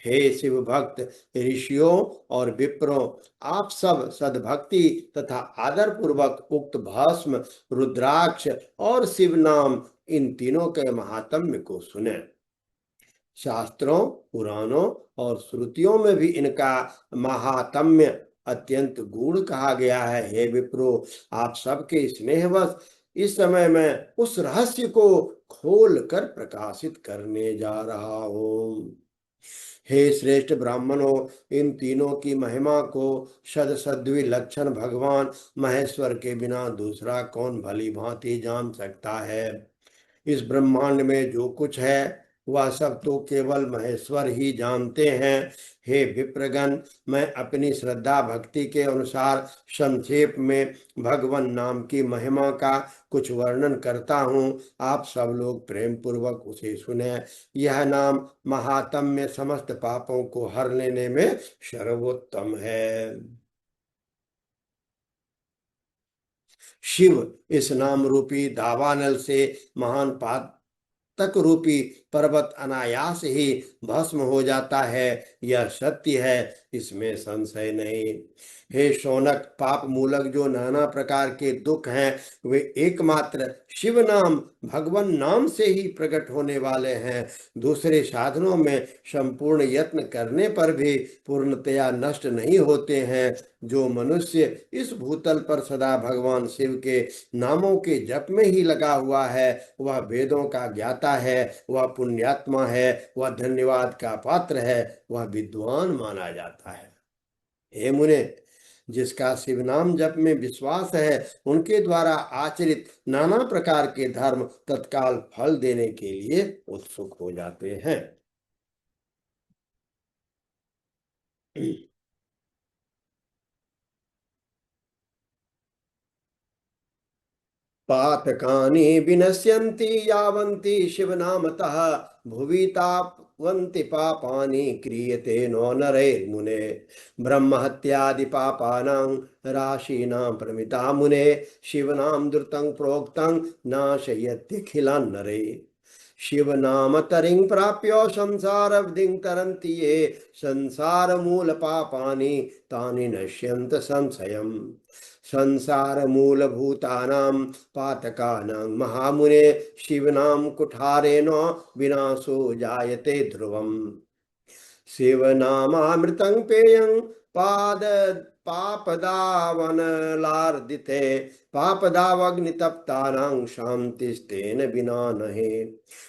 Speaker 1: हे शिव भक्त ऋषियों और विप्रों, आप सब सद्भक्ति तथा आदर पूर्वक उक्त भस्म, रुद्राक्ष और शिव नाम, इन तीनों के महात्म्य को सुने। शास्त्रों, पुराणों और श्रुतियों में भी इनका महात्म्य अत्यंत गूढ़ कहा गया है। हे विप्रो, आप सबके स्नेहवश इस समय मैं उस रहस्य को खोल कर प्रकाशित करने जा रहा हूं। हे श्रेष्ठ ब्राह्मणों, इन तीनों की महिमा को सदसद्वि लक्षण भगवान महेश्वर के बिना दूसरा कौन भली भांति जान सकता है। इस ब्रह्मांड में जो कुछ है वह सब तो केवल महेश्वर ही जानते हैं। हे विप्रगण, मैं अपनी श्रद्धा भक्ति के अनुसार संक्षेप में भगवान नाम की महिमा का कुछ वर्णन करता हूँ, आप सब लोग प्रेम पूर्वक उसे सुने। यह नाम महात्म्य समस्त पापों को हर लेने में सर्वोत्तम है। शिव इस नाम रूपी दावानल से महान पातक रूपी पर्वत अनायास ही भस्म हो जाता है, यह सत्य है, इसमें संशय नहीं। हे शौनक, पाप मूलक जो नाना प्रकार के दुख हैं वे एकमात्र शिव नाम, भगवान नाम से ही प्रकट होने वाले हैं। दूसरे साधनों में संपूर्ण यत्न करने पर भी पूर्णतया नष्ट नहीं होते हैं। जो मनुष्य इस भूतल पर सदा भगवान शिव के नामों के जप में ही लगा हुआ है, वह वेदों का ज्ञाता है, वह पुण्यात्मा है, वह धन्यवाद का पात्र है, वह विद्वान माना जाता है। हे मुने, जिसका शिव नाम जप में विश्वास है, उनके द्वारा आचरित नाना प्रकार के धर्म तत्काल फल देने के लिए उत्सुक हो जाते हैं। पातकानि विनश्यन्ति यावन्ति शिवनामतः भुवि तापवन्ति पापानि क्रियते नो नरैर्मुने। ब्रह्महत्यादि पापानां राशीनां प्रमिता मुने शिवनाम द्रुतं प्रोक्तं नाशयत्यखिलान् नरे। शिव नाम तरिं प्राप्य संसारवधिं तरन्ति ये संसार मूल पापानि तानि नश्यन्त संशयम्। संसार मूलभूतानां पातकानां महामुने शिवनाम कुठारेण विनाशो जायते ध्रुवम्। शिवनामामृतं पेयं पाद पापदावनलार्दिते पापदावग्नितप्तानां शान्तिस्तेन विना नहे।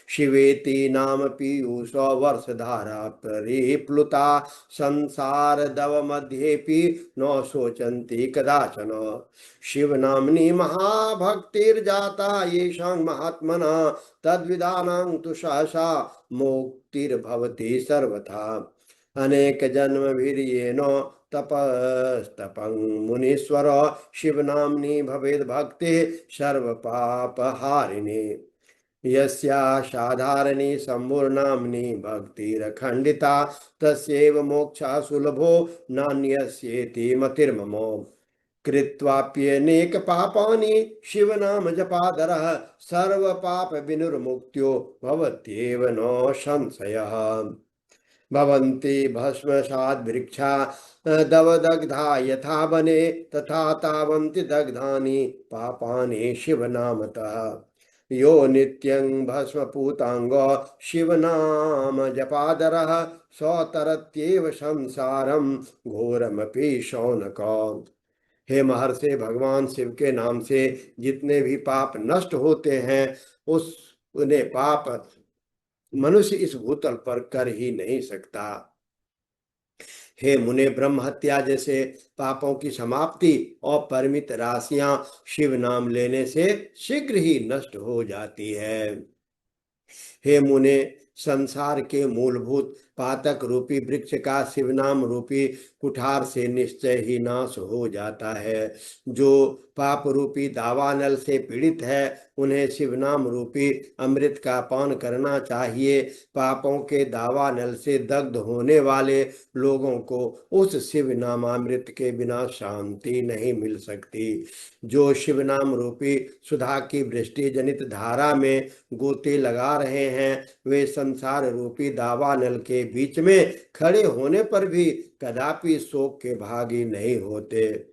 Speaker 1: शिवेति नाम पीयूषो वर्षधारा परिप्लुता संसार दव मध्येपि न शोचन्ति कदाचन। शिव नाम्नि महाभक्तिर्जाता येषां महात्मना तद्विदानां तु सहसा मुक्तिर्भवति सर्वथा। अनेक जन्म वीर्येण तपस्तपं मुनीश्वर शिव नाम्नि भवेद् भक्ति सर्व पाप हारिणी। यस्या साधारणी सम्पूर्णाम्नि भक्तिरखण्डिता तस्यैव मोक्षः सुलभो नान्यस्येति मतिर्मम। कृत्वाप्यनेक पापानि शिव नाम जपादरः सर्व पाप विनिर्मुक्त्यो भवत्येव न संशयः। भवन्ति भस्मसात् वृक्षा दवदग्धा यथा वने तथा तावन्ति दग्धानि पापानि शिवनामतः। यो नित्यं भस्मपूतांगो शिवनाम जपादरः सौ तरत्येव संसारम घोरमपि शौनक। हे महर्षि, भगवान शिव के नाम से जितने भी पाप नष्ट होते हैं, उस उन्हें पाप मनुष्य इस भूतल पर कर ही नहीं सकता। हे मुने, ब्रह्म हत्या जैसे पापों की समाप्ति और परिमित राशियां शिव नाम लेने से शीघ्र ही नष्ट हो जाती है। हे मुने, संसार के मूलभूत पातक रूपी वृक्ष का शिव नाम रूपी कुठार से निश्चय ही नाश हो जाता है। जो पाप रूपी दावानल से पीड़ित है, उन्हें शिव नाम रूपी अमृत का पान करना चाहिए। पापों के दावानल से दग्ध होने वाले लोगों को उस शिव नामामृत के बिना शांति नहीं मिल सकती। जो शिव नाम रूपी सुधा की वृष्टि जनित धारा में गोते लगा रहे हैं, वे संसार रूपी दावानल के बीच में खड़े होने पर भी कदापि शोक के भागी नहीं होते।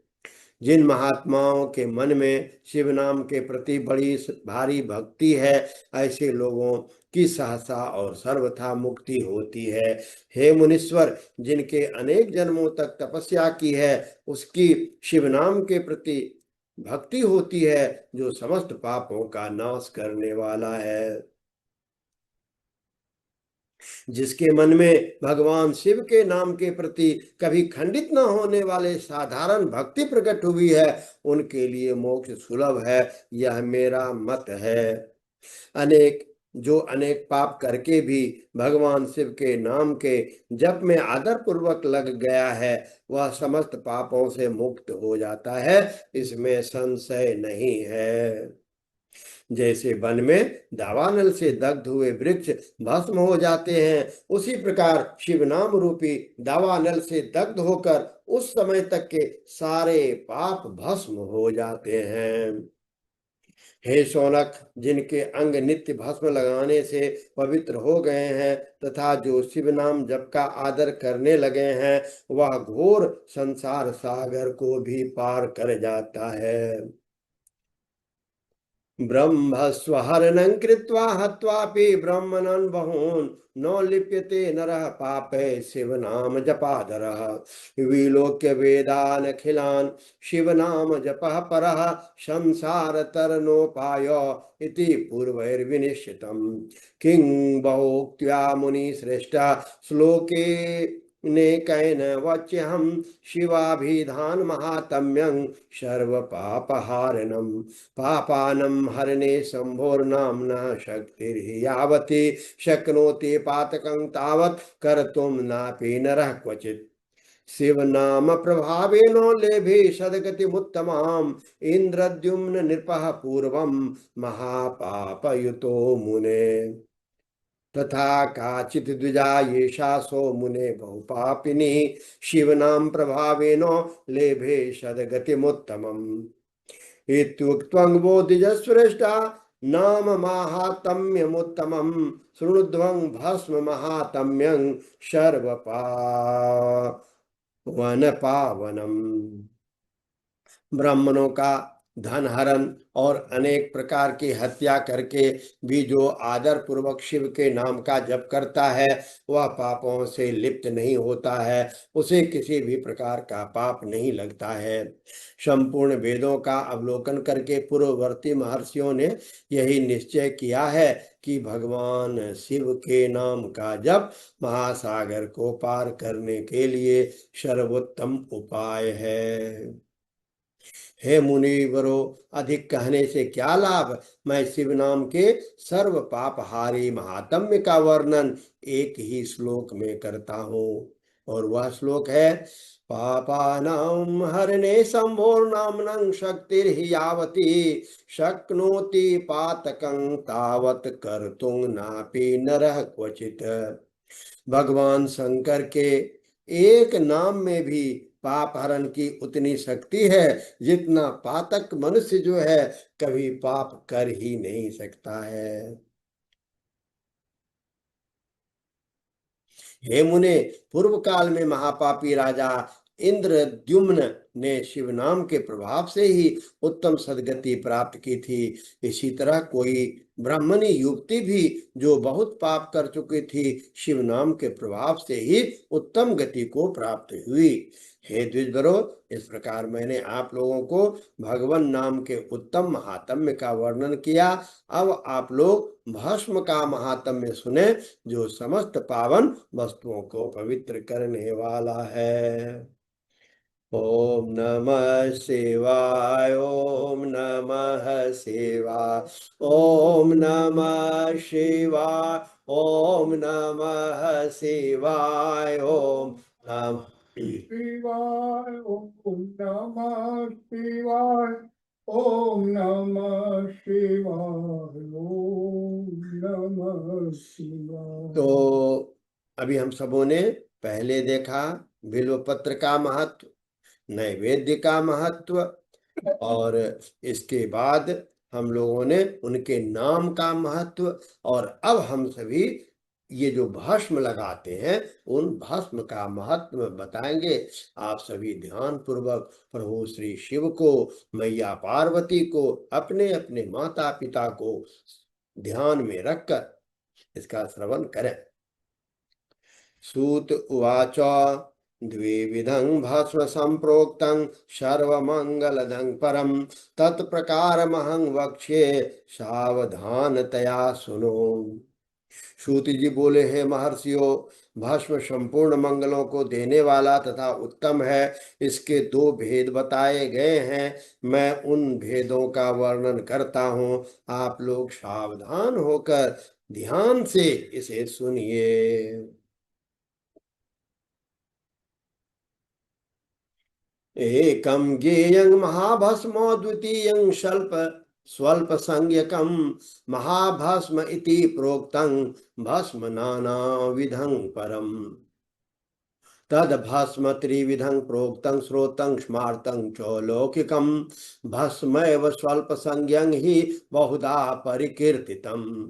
Speaker 1: जिन महात्माओं के मन में शिव नाम के प्रति बड़ी भारी भक्ति है, ऐसे लोगों की सहसा और सर्वथा मुक्ति होती है। हे मुनीश्वर, जिनके अनेक जन्मों तक तपस्या की है, उसकी शिव नाम के प्रति भक्ति होती है, जो समस्त पापों का नाश करने वाला है। जिसके मन में भगवान शिव के नाम के प्रति कभी खंडित न होने वाले साधारण भक्ति प्रकट हुई है, उनके लिए मोक्ष सुलभ है, यह मेरा मत है। अनेक पाप करके भी भगवान शिव के नाम के जप में आदर पूर्वक लग गया है, वह समस्त पापों से मुक्त हो जाता है, इसमें संशय नहीं है। जैसे वन में दावानल से दग्ध हुए वृक्ष भस्म हो जाते हैं, उसी प्रकार शिव नाम रूपी दावानल से दग्ध होकर उस समय तक के सारे पाप भस्म हो जाते हैं। हे शौनक, जिनके अंग नित्य भस्म लगाने से पवित्र हो गए हैं तथा जो शिव नाम जप का आदर करने लगे हैं, वह घोर संसार सागर को भी पार कर जाता है। ब्रह्मस्वहरणं कृत्वा हत्वापि ब्रह्मणन् बहून् न लिप्यते नरः पापै शिवनाम जपादरः। विलोक्य वेदानखिलान् शिवनाम जपः परः संसार तरणोपाय इति पूर्वैर्विनिश्चितम्। किं बहुक्त्या मुनिश्रेष्ठा श्लोके नेकैन वच्यहं शिवाभिधान महात्म्यं सर्व पापहारिणं। पापानं हरणे शम्भोर्नाम्नः शक्तिर्हि यावती शक्नोति पातकं तावत् कर्तुं नापि नरः क्वचित्। शिव नाम प्रभावेन लेभे सद्गतिमुत्तमाम् इंद्रद्युम्न नृपः पूर्वं महापापयुतो मुने। तथा काचित् द्विजा येषा सो मुने बहुपापिनी शिवनाम प्रभावेन लेभे सद्गतिमुत्तमम्। इत्युक्त्वं वो द्विजश्रेष्ठा नाम माहात्म्यमुत्तमं शृणुध्वं भस्म महात्म्यं सर्वपावन पावनम्। ब्राह्मणों का धन हरण और अनेक प्रकार की हत्या करके भी जो आदर पूर्वक शिव के नाम का जप करता है, वह पापों से लिप्त नहीं होता है, उसे किसी भी प्रकार का पाप नहीं लगता है। संपूर्ण वेदों का अवलोकन करके पूर्ववर्ती महर्षियों ने यही निश्चय किया है कि भगवान शिव के नाम का जप महासागर को पार करने के लिए सर्वोत्तम उपाय है। हे मुनिवरो, अधिक कहने से क्या लाभ। मैं शिव नाम के सर्व पापहारी महात्म्य का वर्णन एक ही श्लोक में करता हूँ, और वह श्लोक है पापानां हरणे शंभोर्नाम्नं शक्तिर्हि यावती शक्नोति पातकं तावत् कर्तुं नापि नरः क्वचित्। भगवान शंकर के एक नाम में भी पाप हरण की उतनी शक्ति है जितना पातक मनुष्य जो है कभी पाप कर ही नहीं सकता है। हे मुने, पूर्व काल में महापापी राजा इंद्रद्युम्न ने शिव नाम के प्रभाव से ही उत्तम सद्गति प्राप्त की थी। इसी तरह कोई ब्राह्मणी युवती भी जो बहुत पाप कर चुकी थी, शिव नाम के प्रभाव से ही उत्तम गति को प्राप्त हुई। हे द्विजवरो, इस प्रकार मैंने आप लोगों को भगवान नाम के उत्तम महात्म्य का वर्णन किया। अब आप लोग भस्म का महात्म्य सुने, जो समस्त पावन वस्तुओं को पवित्र करने वाला है। ओम नमः शिवाय, ओम नमः शिवाय, ओम नमः शिवाय, ओम नमः शिवाय, ओम नमः
Speaker 2: शिवाय ओम नमः शिवाय ओम नमः शिवाय ओम नमः शिवाय।
Speaker 1: तो अभी हम सबों ने पहले देखा बिल्व पत्र का महत्व, नैवेद्य का महत्व, और इसके बाद हम लोगों ने उनके नाम का महत्व, और अब हम सभी ये जो भस्म लगाते हैं उन भस्म का महत्व बताएंगे। आप सभी ध्यान पूर्वक प्रभु श्री शिव को, मैया पार्वती को, अपने अपने माता पिता को ध्यान में रखकर इसका श्रवण करें। सूत उवाच द्विविधं भस्म संप्रोक्तं सर्वमंगलदं परं तत्प्रकारमहं वक्ष्ये सावधानतया सुनो। सूत जी बोले, हे महर्षियों, भस्म संपूर्ण मंगलों को देने वाला तथा उत्तम है। इसके दो भेद बताए गए हैं, मैं उन भेदों का वर्णन करता हूँ। आप लोग सावधान होकर ध्यान से इसे सुनिए। एकं ज्ञेयं महाभस्मो, द्वितीयं स्वल्प संज्ञकं महाभस्म इति प्रोक्तं भस्म नानाविधं परम्। तद्भस्म त्रिविधं प्रोक्तं श्रोतं स्मार्तं च लौकिकं भस्मैव स्वल्प संज्ञं हि बहुधा परिकीर्तितम्।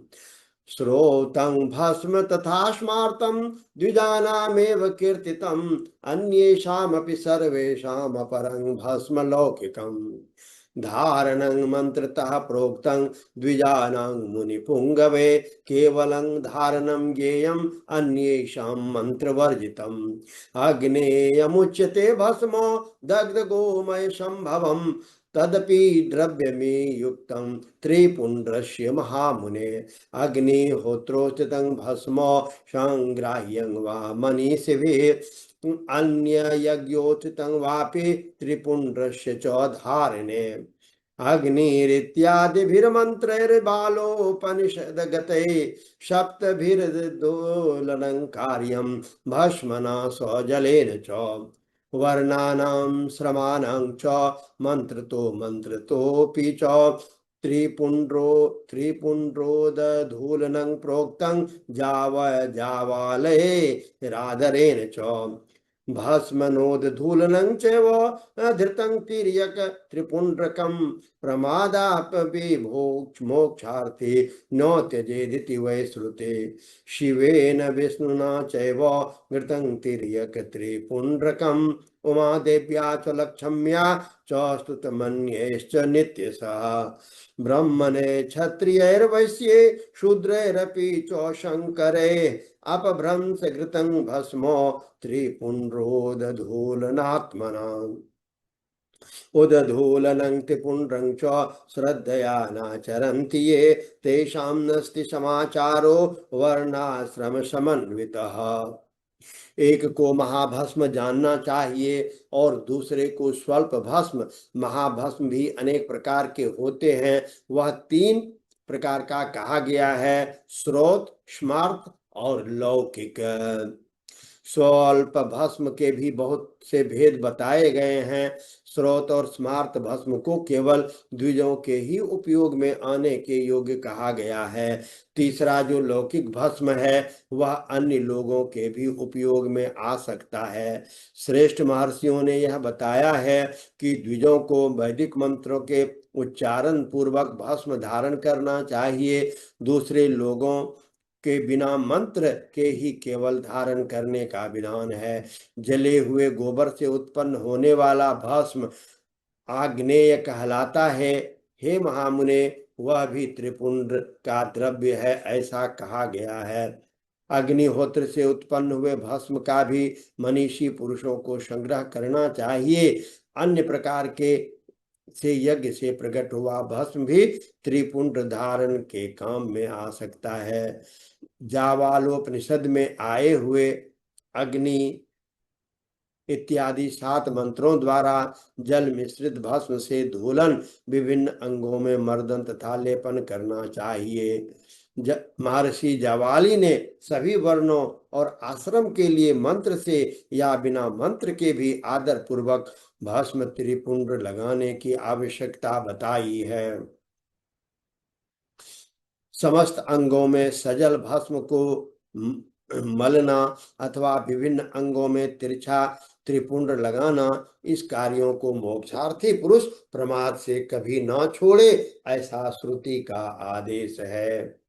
Speaker 1: श्रोतं भस्म तथा स्मार्तं द्विजानामेव कीर्तितम् अन्येषामपि सर्वेषाम् अपरं भस्म लौकिकम्। धारणं मंत्रतः प्रोक्तं द्विजानां मुनिपुंगवे केवलं धारणं ज्ञेयम् अन्येषां मंत्रवर्जितम्। अग्नेयमुच्यते भस्मो दग्ध गोमय संभवम् तदपि द्रव्यमे युक्तं त्रिपुंड्रस्य महामुने। अग्निहोत्रोचितं भस्मो संग्राह्यं वा मनीषिभिः अन्य यज्ञोचितं वापि त्रिपुंड्रस्य च धारणे। अग्निरित्यादिभिर्मन्त्रैर्बालोपनिषदगतैः सप्तभिर्दोलनं कार्यं भस्मना स्वजलेन च। वर्णानां श्रमाणां च मंत्रतोऽपि च त्रिपुंड्रोदधूलनं प्रोक्तं जावालये राधरेण च। भस्मनोदधूलनं चैव धृतं तिर्यक त्रिपुंड्रकं प्रमादापि मोक्षार्थे न त्यजेदिति वै श्रुते। शिवेन विष्णुना चैव घृतं तिर्यक त्रिपुंड्रकम् उमा देव्या च लक्ष्म्या च स्तुतमन्यैश्च नित्यशः। ब्रह्मणे क्षत्रियैर्वैश्ये शूद्रैरपि च शंकरे अपभ्रंश घृतं भस्मो त्रिपुंड्रोदधूलनात्मना। उदधूलनं त्रिपुंड्रं च श्रद्धया नाचरन्ति ये तेषां नस्ति समाचारो वर्णाश्रम समन्वितः। एक को महाभस्म जानना चाहिए और दूसरे को स्वल्प भस्म। महाभस्म भी अनेक प्रकार के होते हैं। वह तीन प्रकार का कहा गया है, श्रोत, स्मार्त और लौकिक। स्वल्प भस्म के भी बहुत से भेद बताए गए हैं। श्रोत और स्मार्त भस्म को केवल द्विजों के ही उपयोग में आने के योग्य कहा गया है। तीसरा जो लौकिक भस्म है वह अन्य लोगों के भी उपयोग में आ सकता है। श्रेष्ठ महर्षियों ने यह बताया है कि द्विजों को वैदिक मंत्रों के उच्चारण पूर्वक भस्म धारण करना चाहिए। दूसरे लोगों के बिना मंत्र के ही केवल धारण करने का विधान है। जले हुए गोबर से उत्पन्न होने वाला भस्म आग्नेय कहलाता है। हे महामुने, वह भी त्रिपुंड का द्रव्य है, ऐसा कहा गया है। अग्निहोत्र से उत्पन्न हुए भस्म का भी मनीषी पुरुषों को संग्रह करना चाहिए। अन्य प्रकार के से यज्ञ से प्रकट हुआ भस्म भी त्रिपुंड धारण के काम में आ सकता है। जावालोपनिषद में आए हुए अग्नि इत्यादि 7 मंत्रों द्वारा जल मिश्रित भस्म से धूलन, विभिन्न अंगों में मर्दन तथा लेपन करना चाहिए। महर्षि जावाली ने सभी वर्णों और आश्रम के लिए मंत्र से या बिना मंत्र के भी आदर पूर्वक भस्म त्रिपुंड लगाने की आवश्यकता बताई है। समस्त अंगों में सजल भस्म को मलना अथवा विभिन्न अंगों में तिरछा त्रिपुंड लगाना, इस कार्यों को मोक्षार्थी पुरुष प्रमाद से कभी न छोड़े, ऐसा श्रुति का आदेश है।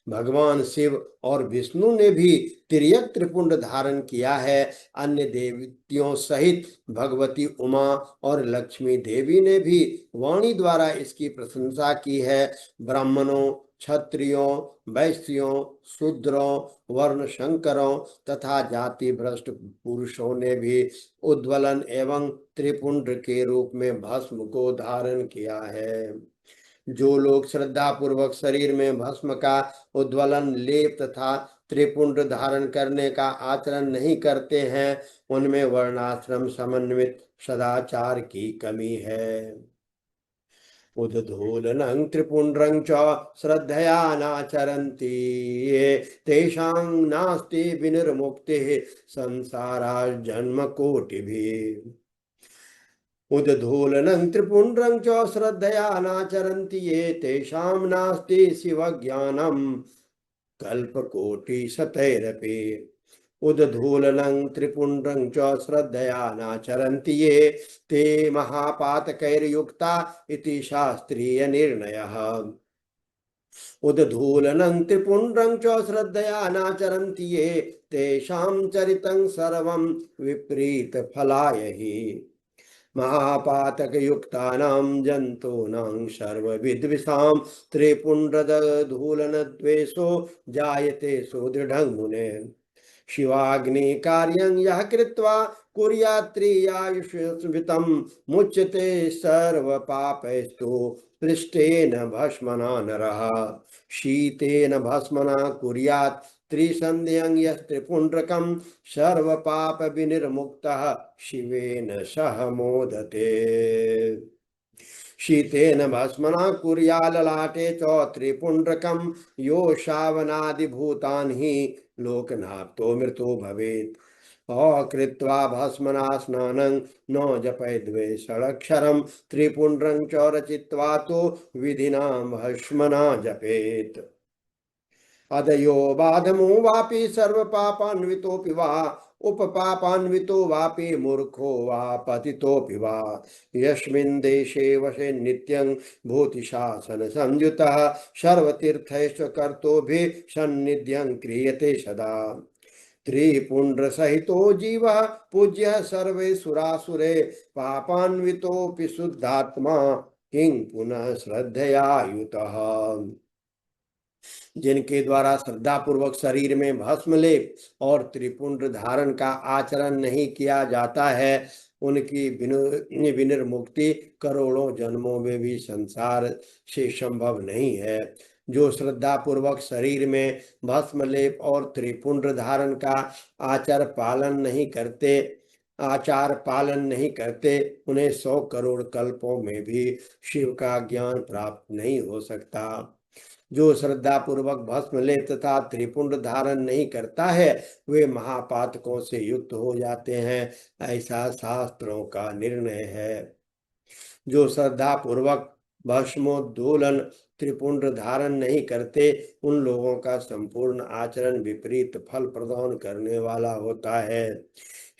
Speaker 1: भगवान शिव और विष्णु ने भी तिर्यक त्रिपुंड धारण किया है। अन्य देवतियों सहित भगवती उमा और लक्ष्मी देवी ने भी वाणी द्वारा इसकी प्रशंसा की है। ब्राह्मणों, क्षत्रियों, वैश्यों, शूद्रों, वर्ण शंकरों तथा जाति भ्रष्ट पुरुषों ने भी उद्वलन एवं त्रिपुंड के रूप में भस्म को धारण किया है। जो लोग श्रद्धा पूर्वक शरीर में भस्म का उद्वलन, लेप तथा त्रिपुंड धारण करने का आचरण नहीं करते हैं, उनमें वर्णाश्रम समन्वित सदाचार की कमी है। उद्धूलनं त्रिपुंड्रं च श्रद्धया नाचरन्ति ये तेषां नास्ति विनिर्मुक्तिः संसारात् जन्मकोटिभिः। उद्धूलनं त्रिपुंड्रं च श्रद्धया नाचरन्ति ये तेषां नास्ति शिवज्ञानं कल्पकोटिशतैरपि। उद्धूलनं त्रिपुंड्रं च श्रद्धया नाचरन्ति ये ते महापातकैर्युक्ता इति शास्त्रीय निर्णयः। उद्धूलनं त्रिपुंड्रं च श्रद्धया नाचरन्ति ये तेषां चरितं सर्वं विपरीत फलाय हि। महापातकयुक्तानां जन्तूनां सर्वविद्विषां त्रिपुण्ड्रदधूलनद्वेषो जायते सुदृढं मुने। शिवाग्नि कार्यं यः कृत्वा कुर्यात्त्रियायुष्वितं मुच्यते सर्वपापैस्तु पृष्ठेन भस्मना नरः। शीतेन भस्मना कुर्यात् त्रिसन्ध्यं यस्त्रिपुण्ड्रकं सर्वपाप विनिर्मुक्तः शिवेन सह मोदते। शीतेन भस्मना कुर्याल्ललाटे च त्रिपुण्ड्रकं यो शावनादिभूतानि हि लोकनाप्तो मृतो भवेत्। अकृत्वा भस्मना स्नानं न जपयद्वे षडक्षरं त्रिपुण्ड्रं च रचित्वा तो विधिना भस्मना जपेत्। अदयो बाधमो वापि सर्वपापान्वितोऽपि वा उपपापान्वितो वापि मूर्खो वा पतितोऽपि वा यस्मिन् देशे वसे नित्यं भूतिशासन संयुतः सर्वतीर्थैश्च कर्तोभिः सन्निध्यं क्रियते सदा। त्रिपुंड्र सहितो जीवः पूज्यः सर्वे सुरासुरे पापान्वितोऽपि शुद्धात्मा किं पुनः श्रद्धया युतः। जिनके द्वारा श्रद्धा पूर्वक शरीर में भस्म लेप और त्रिपुंड धारण का आचरण नहीं किया जाता है, उनकी विनिर्मुक्ति करोड़ों जन्मों में भी संसार से संभव नहीं है। जो श्रद्धा पूर्वक शरीर में भस्म लेप और त्रिपुंड धारण का आचार पालन नहीं करते, उन्हें 100 करोड़ कल्पों में भी शिव का ज्ञान प्राप्त नहीं हो सकता। जो श्रद्धा पूर्वक भस्म लेप तथा त्रिपुंड धारण नहीं करता है, वे महापातकों से युक्त हो जाते हैं, ऐसा शास्त्रों का निर्णय है। जो श्रद्धा पूर्वक भस्मोद्दोलन त्रिपुंड धारण नहीं करते, उन लोगों का संपूर्ण आचरण विपरीत फल प्रदान करने वाला होता है।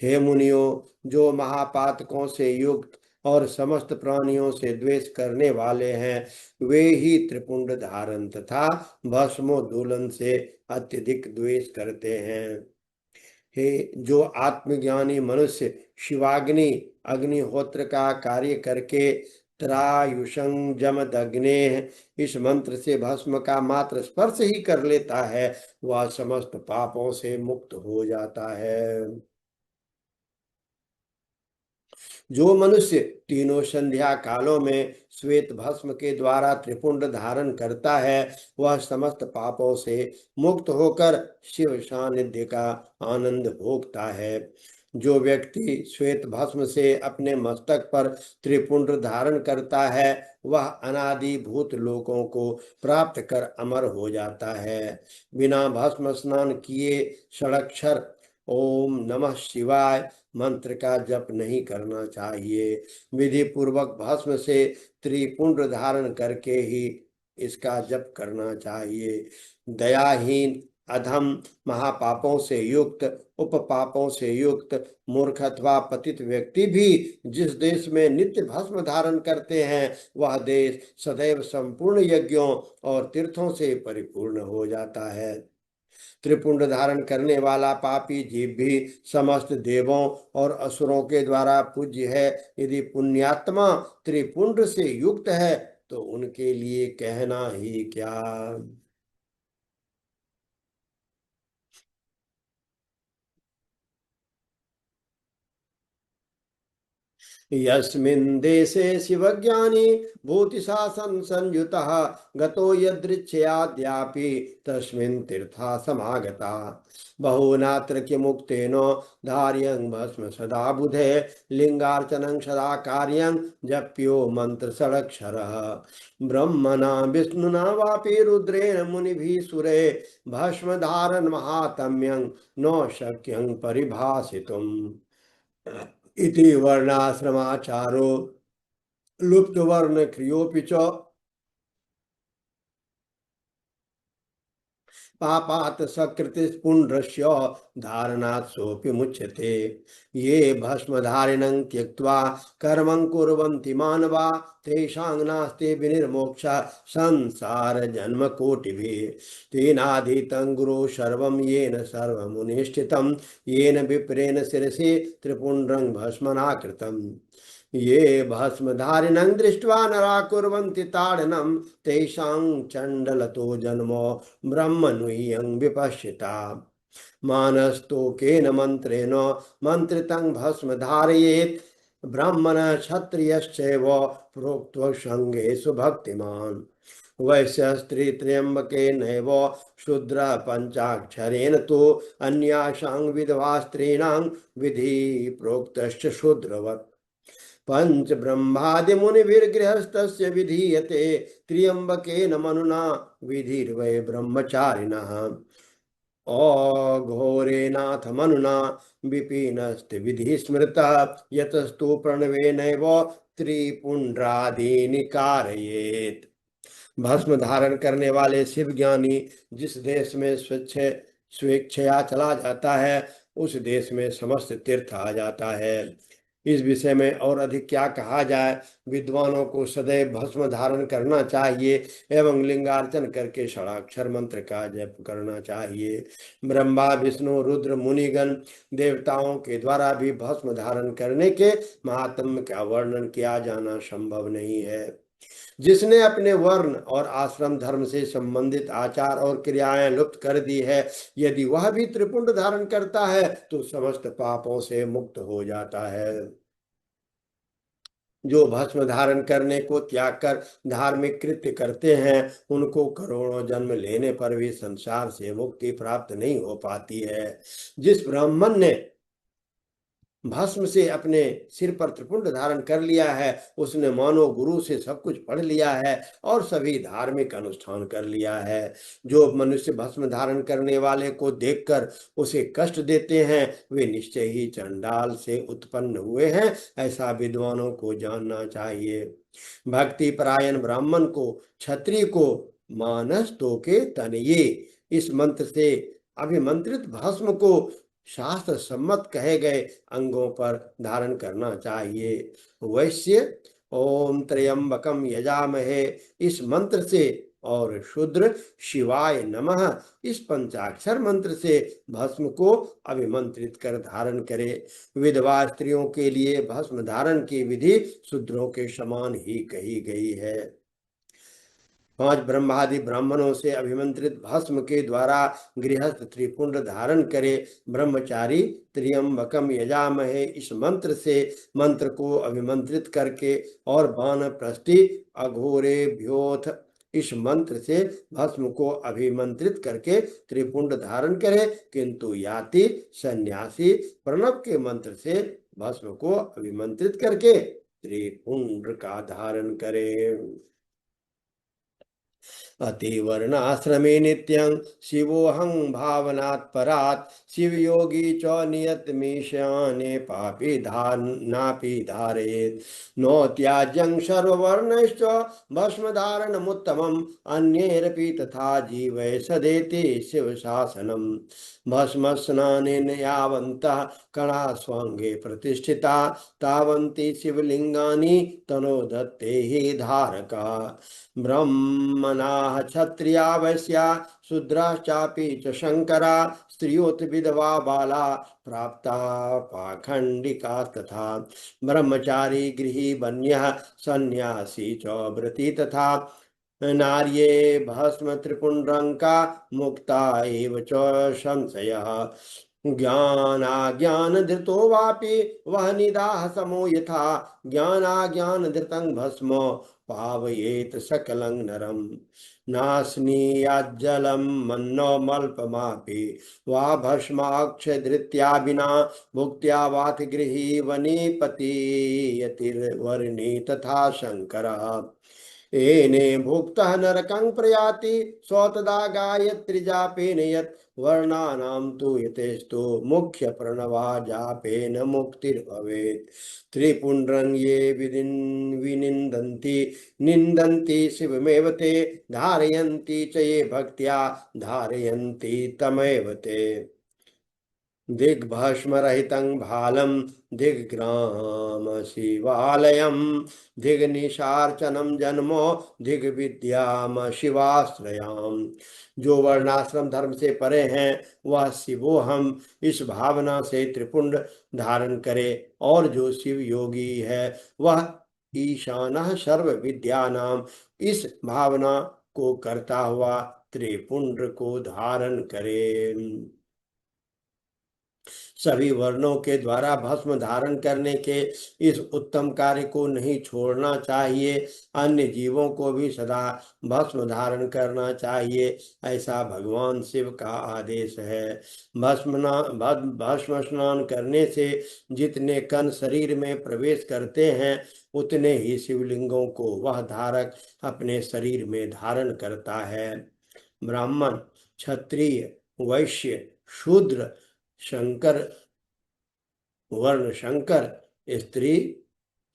Speaker 1: हे मुनियों, जो महापातकों से युक्त और समस्त प्राणियों से द्वेष करने वाले हैं, वे ही त्रिपुंड धारण तथा भस्मोद्धूलन से अत्यधिक द्वेष करते हैं। हे जो आत्मज्ञानी मनुष्य शिवाग्नि अग्निहोत्र का कार्य करके त्रायुषं जमदग्ने इस मंत्र से भस्म का मात्र स्पर्श ही कर लेता है, वह समस्त पापों से मुक्त हो जाता है। जो मनुष्य तीनों संध्या कालों में श्वेत भस्म के द्वारा त्रिपुंड धारण करता है, वह समस्त पापों से मुक्त होकर शिव सानिध्य का आनंद भोगता है। जो व्यक्ति श्वेत भस्म से अपने मस्तक पर त्रिपुंड धारण करता है, वह अनादि भूत लोकों को प्राप्त कर अमर हो जाता है। बिना भस्म स्नान किए षडक्षर ओम नमः शिवाय मंत्र का जप नहीं करना चाहिए। विधि पूर्वक भस्म से त्रिपुंड धारण करके ही इसका जप करना चाहिए। दयाहीन अधम महापापों से युक्त उपपापों से युक्त मूर्ख अथवा पतित व्यक्ति भी जिस देश में नित्य भस्म धारण करते हैं, वह देश सदैव संपूर्ण यज्ञों और तीर्थों से परिपूर्ण हो जाता है। त्रिपुंड धारण करने वाला पापी जीव भी समस्त देवों और असुरों के द्वारा पूज्य है। यदि पुण्यात्मा त्रिपुंड से युक्त है तो उनके लिए कहना ही क्या। यस्मिन् देशे शिवज्ञानी भूतिशासन संयुतः गतो यदृच्छयाद्यापि तस्मिन् तीर्था समागता बहुनात्र किमुक्तेन धार्यं भस्म सदा बुधे लिंगार्चनं सदा कार्यं जप्यो मंत्र षडक्षरः ब्रह्मणा विष्णुना वापि रुद्रेण मुनिभिः सुरे भस्म धारण महात्म्यं न शक्यं परिभाषितुम् इति वर्णाश्रमाचारो लुप्तवर्ण क्रियोऽपि च पापात् सकृतिस्पुण्ड्रस्य धारणात् सोऽपि मुच्यते। ये भस्मधारिणं त्यक्त्वा कर्मं कुर्वन्ति मानवा तेषां नास्ति विनिर्मोक्षः संसारजन्मकोटिभिः। तेनाधीतं गुरो सर्वं येन सर्वमुनिष्ठितं येन विप्रेण शिरसि त्रिपुण्ड्रं भस्मनाकृतम्। ये भस्मधारिणं दृष्ट्वा नरा कुर्वन्ति ताडनं तेषां चण्डलतो जन्मो ब्रह्मनुयं विपश्यता। मानस्तोकेन मन्त्रेण मन्त्रितं भस्म धारयेत् ब्राह्मण क्षत्रियश्चैव प्रोक्तो संगेषु भक्तिमान्। वैश्य स्त्री त्र्यंबकेनैव शूद्र पंचाक्षरेण तो अन्यासां विधवा स्त्रीणां विधि प्रोक्तश्च शूद्रवत्। पंच ब्रह्मादि मुनिभिर्गृहस्थस्य विधीयते त्र्यंबकेन मनुना विधिर्वै ब्रह्मचारिणः। अघोरेनाथ मनुना विपिनस्ति विधि स्मृतः यतस्तु प्रणवेनैव त्रिपुंड्रादीनि कारयेत्। भस्म धारण करने वाले शिव ज्ञानी जिस देश में स्वेच्छया चला जाता है, उस देश में समस्त तीर्थ आ जाता है। इस विषय में और अधिक क्या कहा जाए। विद्वानों को सदैव भस्म धारण करना चाहिए एवं लिंगार्चन करके षडाक्षर मंत्र का जप करना चाहिए। ब्रह्मा विष्णु रुद्र मुनिगण देवताओं के द्वारा भी भस्म धारण करने के महात्म्य का वर्णन किया जाना संभव नहीं है। जिसने अपने वर्ण और आश्रम धर्म से संबंधित आचार और क्रियाएं लुप्त कर दी है, यदि वह भी त्रिपुंड धारण करता है तो समस्त पापों से मुक्त हो जाता है। जो भस्म धारण करने को त्याग कर धार्मिक कृत्य करते हैं, उनको करोड़ों जन्म लेने पर भी संसार से मुक्ति प्राप्त नहीं हो पाती है। जिस ब्राह्मण ने भस्म से अपने सिर पर त्रिपुंड धारण कर लिया है, उसने मानो गुरु से सब कुछ पढ़ लिया है और सभी धार्मिक अनुष्ठान कर लिया है। जो मनुष्य भस्म धारण करने वाले को देखकर उसे कष्ट देते हैं, वे निश्चय ही चंडाल से उत्पन्न हुए हैं, ऐसा विद्वानों को जानना चाहिए। भक्ति परायण ब्राह्मण को क्षत्रिय को मानस तो के तनये इस मंत्र से अभिमंत्रित भस्म को शास्त्र सम्मत कहे गए अंगों पर धारण करना चाहिए। वैश्य ओम त्र्यंबकम यजामहे इस मंत्र से और शूद्र शिवाय नमः इस पंचाक्षर मंत्र से भस्म को अभिमंत्रित कर धारण करे। विधवा स्त्रियों के लिए भस्म धारण की विधि शूद्रों के समान ही कही गई है। 5 ब्रह्मादि ब्राह्मणों से अभिमंत्रित भस्म के द्वारा गृहस्थ त्रिपुंड धारण करे। ब्रह्मचारी त्र्यंबकम यजामहे इस मंत्र से मंत्र को अभिमंत्रित करके और वानप्रस्थी अघोरेभ्योथ इस मंत्र से भस्म को अभिमंत्रित करके त्रिपुंड धारण करे। किंतु याति सन्यासी प्रणव के मंत्र से भस्म को अभिमंत्रित करके त्रिपुंड का धारण करे। अतिवर्णाश्रमे नित्यं शिवोऽहं भावनात् परात् शिवयोगी च नियतमीशाने पापी नापि धारयेत्। नो त्याज्यं सर्ववर्णैश्च भस्मधारणमुत्तमम् अन्यैरपि तथा जीवैः सदेति शिवशासनम्। भस्मस्नानेन यावन्तः कणाः स्वाङ्गे प्रतिष्ठिता तावन्ति शिवलिङ्गानि तनो दत्ते हि धारका। ब्राह्मणाः क्षत्रिया वैश्या शूद्राश्चापि च शंकरा स्त्रियोत विधवा बाला प्राप्ता पाखंडिका तथा ब्रह्मचारी गृही बन्यः सन्यासी च व्रती तथा नार्ये भस्म त्रिपुंड्रंका मुक्ता एव च संशयः। ज्ञानाज्ञान धृतो वापि वह निदाह समो यथा ज्ञानाज्ञान धृतं भस्म पावयेत सकलं नरम। नास्नीयाज्जलं मन्नो मल्पमापि वा भस्माक्षधृत्या विना भुक्त्या वाथ गृही वनीपति यतिर्वर्णी तथा शंकरः। एने भुक्तः नरकं प्रयाति स्वतदा गायत्री जापेन यत् वर्णानां तु यतेस्तु मुख्य प्रणवा जापेन मुक्तिर्भवेत्। त्रिपुंड्रं ये विनिन्दन्ति निन्दन्ति शिवमेव ते धारयन्ति च ये भक्त्या धारयन्ति तमेव ते। दिग्भस्मरहितं भालं दिग्ग्राम शिवालयं दिग्निशार्चनं जन्मो दिग्विद्याम शिवाश्रयाम। जो वर्णाश्रम धर्म से परे हैं वह शिवोहम इस भावना से त्रिपुंड धारण करे और जो शिव योगी है वह ईशानः सर्व विद्यानाम इस भावना को करता हुआ त्रिपुंड को धारण करे। सभी वर्णों के द्वारा भस्म धारण करने के इस उत्तम कार्य को नहीं छोड़ना चाहिए। अन्य जीवों को भी सदा भस्म धारण करना चाहिए, ऐसा भगवान शिव का आदेश है। भस्म स्नान करने से जितने कण शरीर में प्रवेश करते हैं उतने ही शिवलिंगों को वह धारक अपने शरीर में धारण करता है। ब्राह्मण, क्षत्रिय, वैश्य, शूद्र, शंकर वर्ण, शंकर, स्त्री,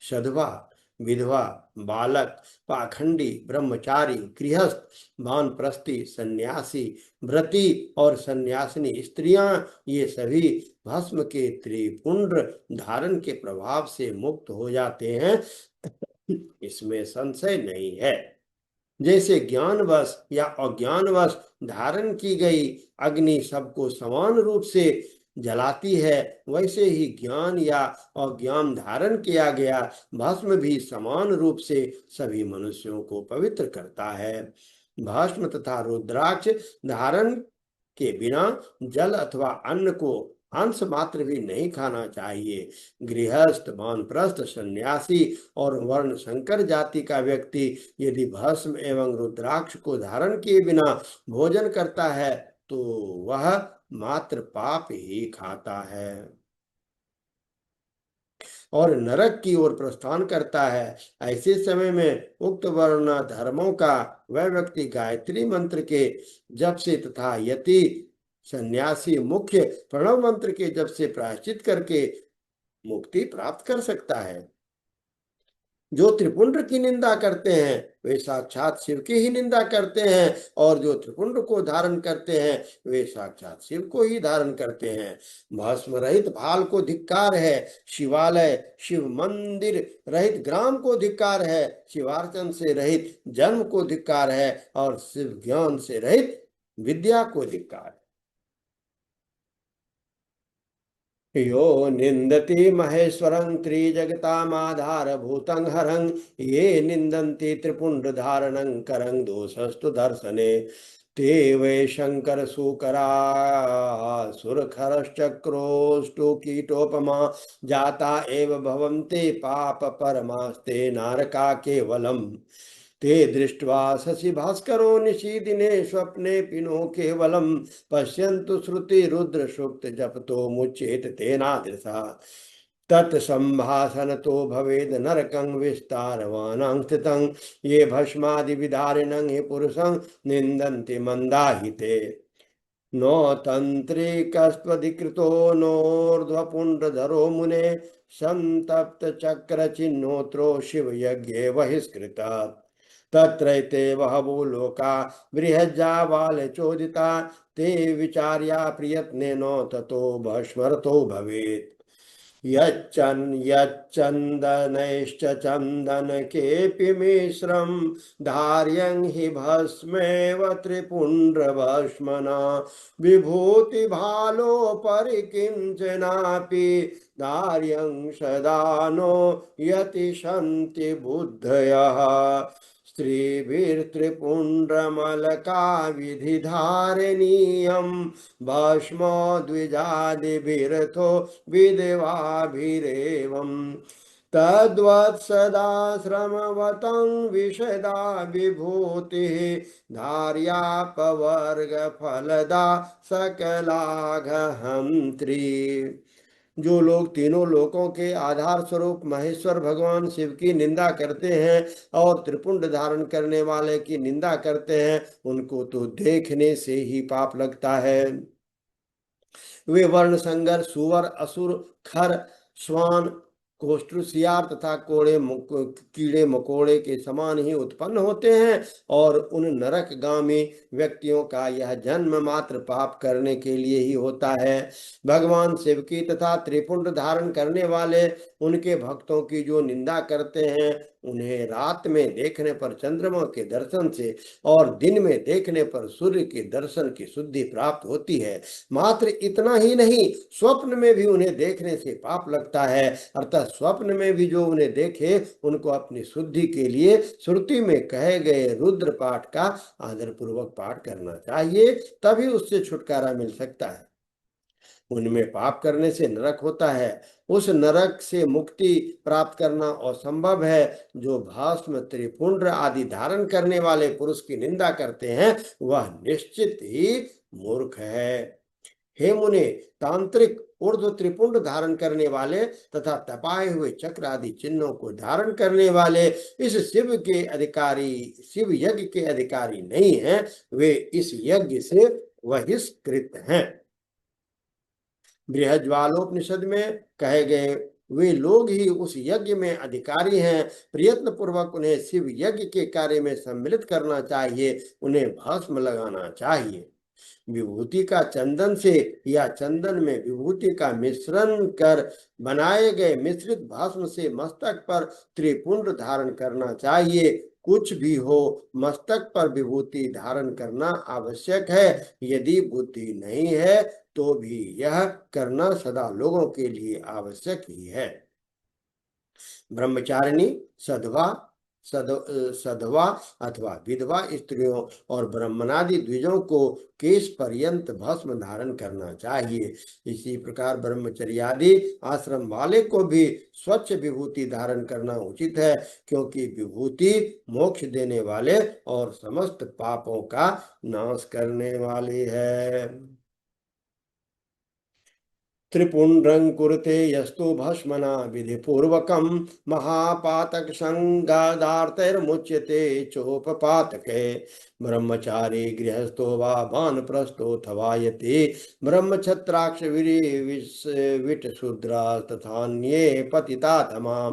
Speaker 1: सधवा, विधवा, बालक, पाखंडी, ब्रह्मचारी, गृहस्थ, वानप्रस्थी, सन्यासी, व्रती और सन्यासिनी स्त्रियां ये सभी भस्म के त्रिपुंड धारण के प्रभाव से मुक्त हो जाते हैं, इसमें संशय नहीं है। जैसे ज्ञानवश या अज्ञानवश धारण की गई अग्नि सबको समान रूप से जलाती है, वैसे ही ज्ञान या अज्ञान धारण किया गया भस्म भी समान रूप से सभी मनुष्यों को पवित्र करता है। भस्म तथा रुद्राक्ष धारण के बिना जल अथवा अन्न को अंश मात्र भी नहीं खाना चाहिए। गृहस्थ, वानप्रस्थ, सन्यासी और वर्ण शंकर जाति का व्यक्ति यदि भस्म एवं रुद्राक्ष को धारण किए बिना भोजन करता है तो वह मात्र पाप ही खाता है और नरक की ओर प्रस्थान करता है। ऐसे समय में उक्त वर्ण धर्मों का वह व्यक्ति गायत्री मंत्र के जप से तथा यति सन्यासी मुख्य प्रणव मंत्र के जप से प्रायश्चित करके मुक्ति प्राप्त कर सकता है। जो त्रिपुंड की निंदा करते हैं वे साक्षात शिव की ही निंदा करते हैं, और जो त्रिपुंड को धारण करते हैं वे साक्षात शिव को ही धारण करते हैं। भस्म रहित भाल को धिक्कार है, शिवालय शिव मंदिर रहित ग्राम को धिक्कार है, शिवार्चन से रहित जन्म को धिक्कार है, और शिव ज्ञान से रहित विद्या को धिक्कार है। यो निंदति महेश्वरं त्रिजगतामाधारभूतं हरं, ये निंदन्ति त्रिपुंड धारणं करं दोषस्तु दर्शने, ते वै शंकर सूकरा सुरखरश्चक्रोष्टु कीटोपमा, जाता एव भवन्ते पाप परमास्ते नारका केवलम्। ते दृष्ट्वा शशि भास्करो निशीदिने स्वप्ने पिनो केवलम, पश्यन्तु श्रुति रुद्र सूक्त जपतो मुच्येत तेनादृशा, तत्संभाषण तो भवेद नरकं विस्तारवानां स्थितं, ये भस्मादि विदारिणं हि पुरुषं निन्दन्ति मंदाहिते। नो तंत्रिकस्त्वधिकृतो नोर्ध्वपुण्ड्रधरो मुने, संतप्त चक्र चिन्होत्रो शिव यज्ञे बहिष्कृता, तत्रैते बहवो लोका बृहज्जावाल चोदिता, ते विचार्या प्रयत्नेनो ततो भस्मरतो भवेत्। यच्चन्दनैश्च चन्दनकेऽपि मिश्रं, धार्यं हि भस्मेव त्रिपुण्ड्रभस्मना, विभूतिभालोपरि किञ्चनापि धार्यं सदा नो यतिशन्ति बुद्धयः, स्त्रीभिर्त्रिपुण्ड्रमलका विधिधारणीयं, भस्मो द्विजादिभिरथो विधवाभिरेवं, तद्वत्सदाश्रमवतं विशदा विभूतिः, धार्यापवर्गफलदा सकलाघहन्त्री। जो लोग तीनों लोकों के आधार स्वरूप महेश्वर भगवान शिव की निंदा करते हैं और त्रिपुंड धारण करने वाले की निंदा करते हैं, उनको तो देखने से ही पाप लगता है। वे वर्ण संगर, सुवर, असुर, खर, श्वान, कोष्ठु, सियार तथा कीड़े मकोड़े के समान ही उत्पन्न होते हैं, और उन नरकगामी व्यक्तियों का यह जन्म मात्र पाप करने के लिए ही होता है। भगवान शिव की तथा त्रिपुंड धारण करने वाले उनके भक्तों की जो निंदा करते हैं, उन्हें रात में देखने पर चंद्रमा के दर्शन से और दिन में देखने पर सूर्य के दर्शन की शुद्धि प्राप्त होती है। मात्र इतना ही नहीं, स्वप्न में भी उन्हें देखने से पाप लगता है, अर्थात स्वप्न में भी जो उन्हें देखे उनको अपनी शुद्धि के लिए श्रुति में कहे गए रुद्र पाठ का आदर पूर्वक पाठ करना चाहिए, तभी उससे छुटकारा मिल सकता है। उनमें पाप करने से नरक होता है, उस नरक से मुक्ति प्राप्त करना असंभव है। जो भस्म, त्रिपुंड आदि धारण करने वाले पुरुष की निंदा करते हैं वह निश्चित ही मूर्ख है। हे मुने, तांत्रिक ऊर्ध्व त्रिपुंड धारण करने वाले तथा तपाए हुए चक्र आदि चिन्हों को धारण करने वाले इस शिव के अधिकारी, शिव यज्ञ के अधिकारी नहीं हैं, वे इस यज्ञ से बहिष्कृत हैं। बृहज्वालोपनिषद में कहे गए वे लोग ही उस यज्ञ में अधिकारी हैं। प्रयत्न पूर्वक उन्हें शिव यज्ञ के कार्य में सम्मिलित करना चाहिए, उन्हें भस्म लगाना चाहिए। विभूति का चंदन से या चंदन में विभूति का मिश्रण कर बनाए गए मिश्रित भस्म से मस्तक पर त्रिपुंड धारण करना चाहिए। कुछ भी हो, मस्तक पर विभूति धारण करना आवश्यक है। यदि बुद्धि नहीं है तो भी यह करना सदा लोगों के लिए आवश्यक ही है। ब्रह्मचारिणी, सधवा, सधवा अथवा विधवा स्त्रियों और ब्राह्मणादि द्विजों को केश पर्यंत भस्म धारण करना चाहिए। इसी प्रकार ब्रह्मचर्यादि आश्रम वाले को भी स्वच्छ विभूति धारण करना उचित है, क्योंकि विभूति मोक्ष देने वाले और समस्त पापों का नाश करने वाली है। त्रिपुंड्रं कुरुते यस्तु भस्मना विधिपूर्वकं, महापातक संगादार्तैर्मुच्यते चोपपातके। ब्रह्मचारी गृहस्थो वा वानप्रस्थोऽथवा यति, ब्रह्मक्षत्राक्ष विटशूद्रा तथान्ये पतितातमा।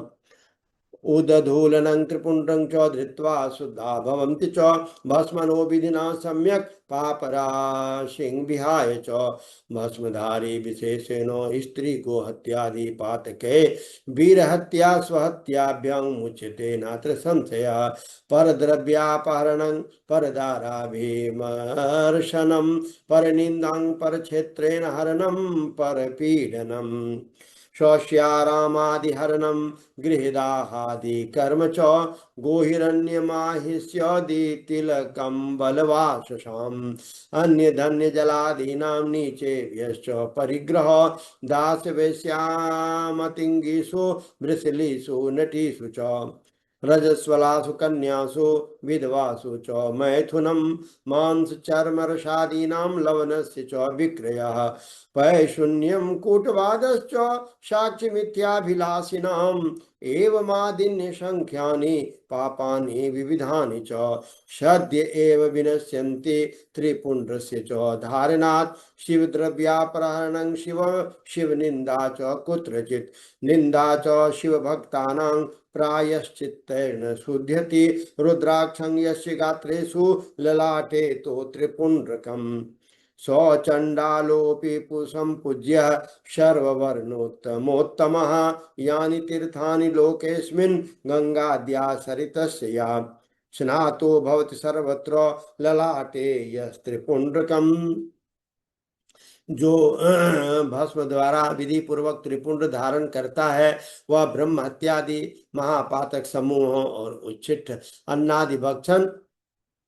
Speaker 1: उदधूलनं त्रिपुण्ड्रं च धृत्वा शुद्धा भवन्ति च भस्मनो विधिना सम्यक् पापराशिं विहाय च भस्मधारी विशेषेण स्त्री गोहत्यादि पातके वीरहत्या स्वहत्याभ्यां मुच्यते नात्र संशयः परद्रव्यापहरणं परदाराभिमर्शनं परनिन्दां परक्षेत्रेण हरणं परपीडनम् शौच्यारामादिहरणं गृहदाहादि कर्म च गोहिरण्यमाहिष्यदितिलकं बलवाससाम् अन्यधन्यजलादीनां नीचेभ्यश्च परिग्रह दासवेश्यामतिङ्गिषु वृषलीषु नटीषु च रजस्वलासु कन्यासु विधवासु च मैथुनं मांसचर्मरसादीनां लवणस्य च विक्रयः पैशून्यं कूटवादश्च साक्षिमिथ्याभिलाषिणाम् एवमादिन्यसंख्यानि पापानि विविधानि च सद्य एव विनश्यन्ति त्रिपुण्ड्रस्य च धारणात् शिवद्रव्यापहरणं शिवनिन्दा च कुत्रचित् निन्दा च शिवभक्तानां प्रायश्चित्तेन शुध्यति रुद्राक्षं यस्य गात्रेषु ललाटे तो त्रिपुण्ड्रकम् सौचंडालोपि पुसंपूज्य सर्ववर्णोत्तमोत्तमः यानि तीर्थानि लोकेऽस्मिन् गंगाद्या सरितस्य या स्नातो भवति सर्वत्र ललाटे यस्त्रिपुण्ड्रकम्। जो भस्म द्वारा विधि पूर्वक त्रिपुंड धारण करता है वह ब्रह्म हत्यादि महापातक समूहों और उच्छिष्ट अन्नादि भक्षण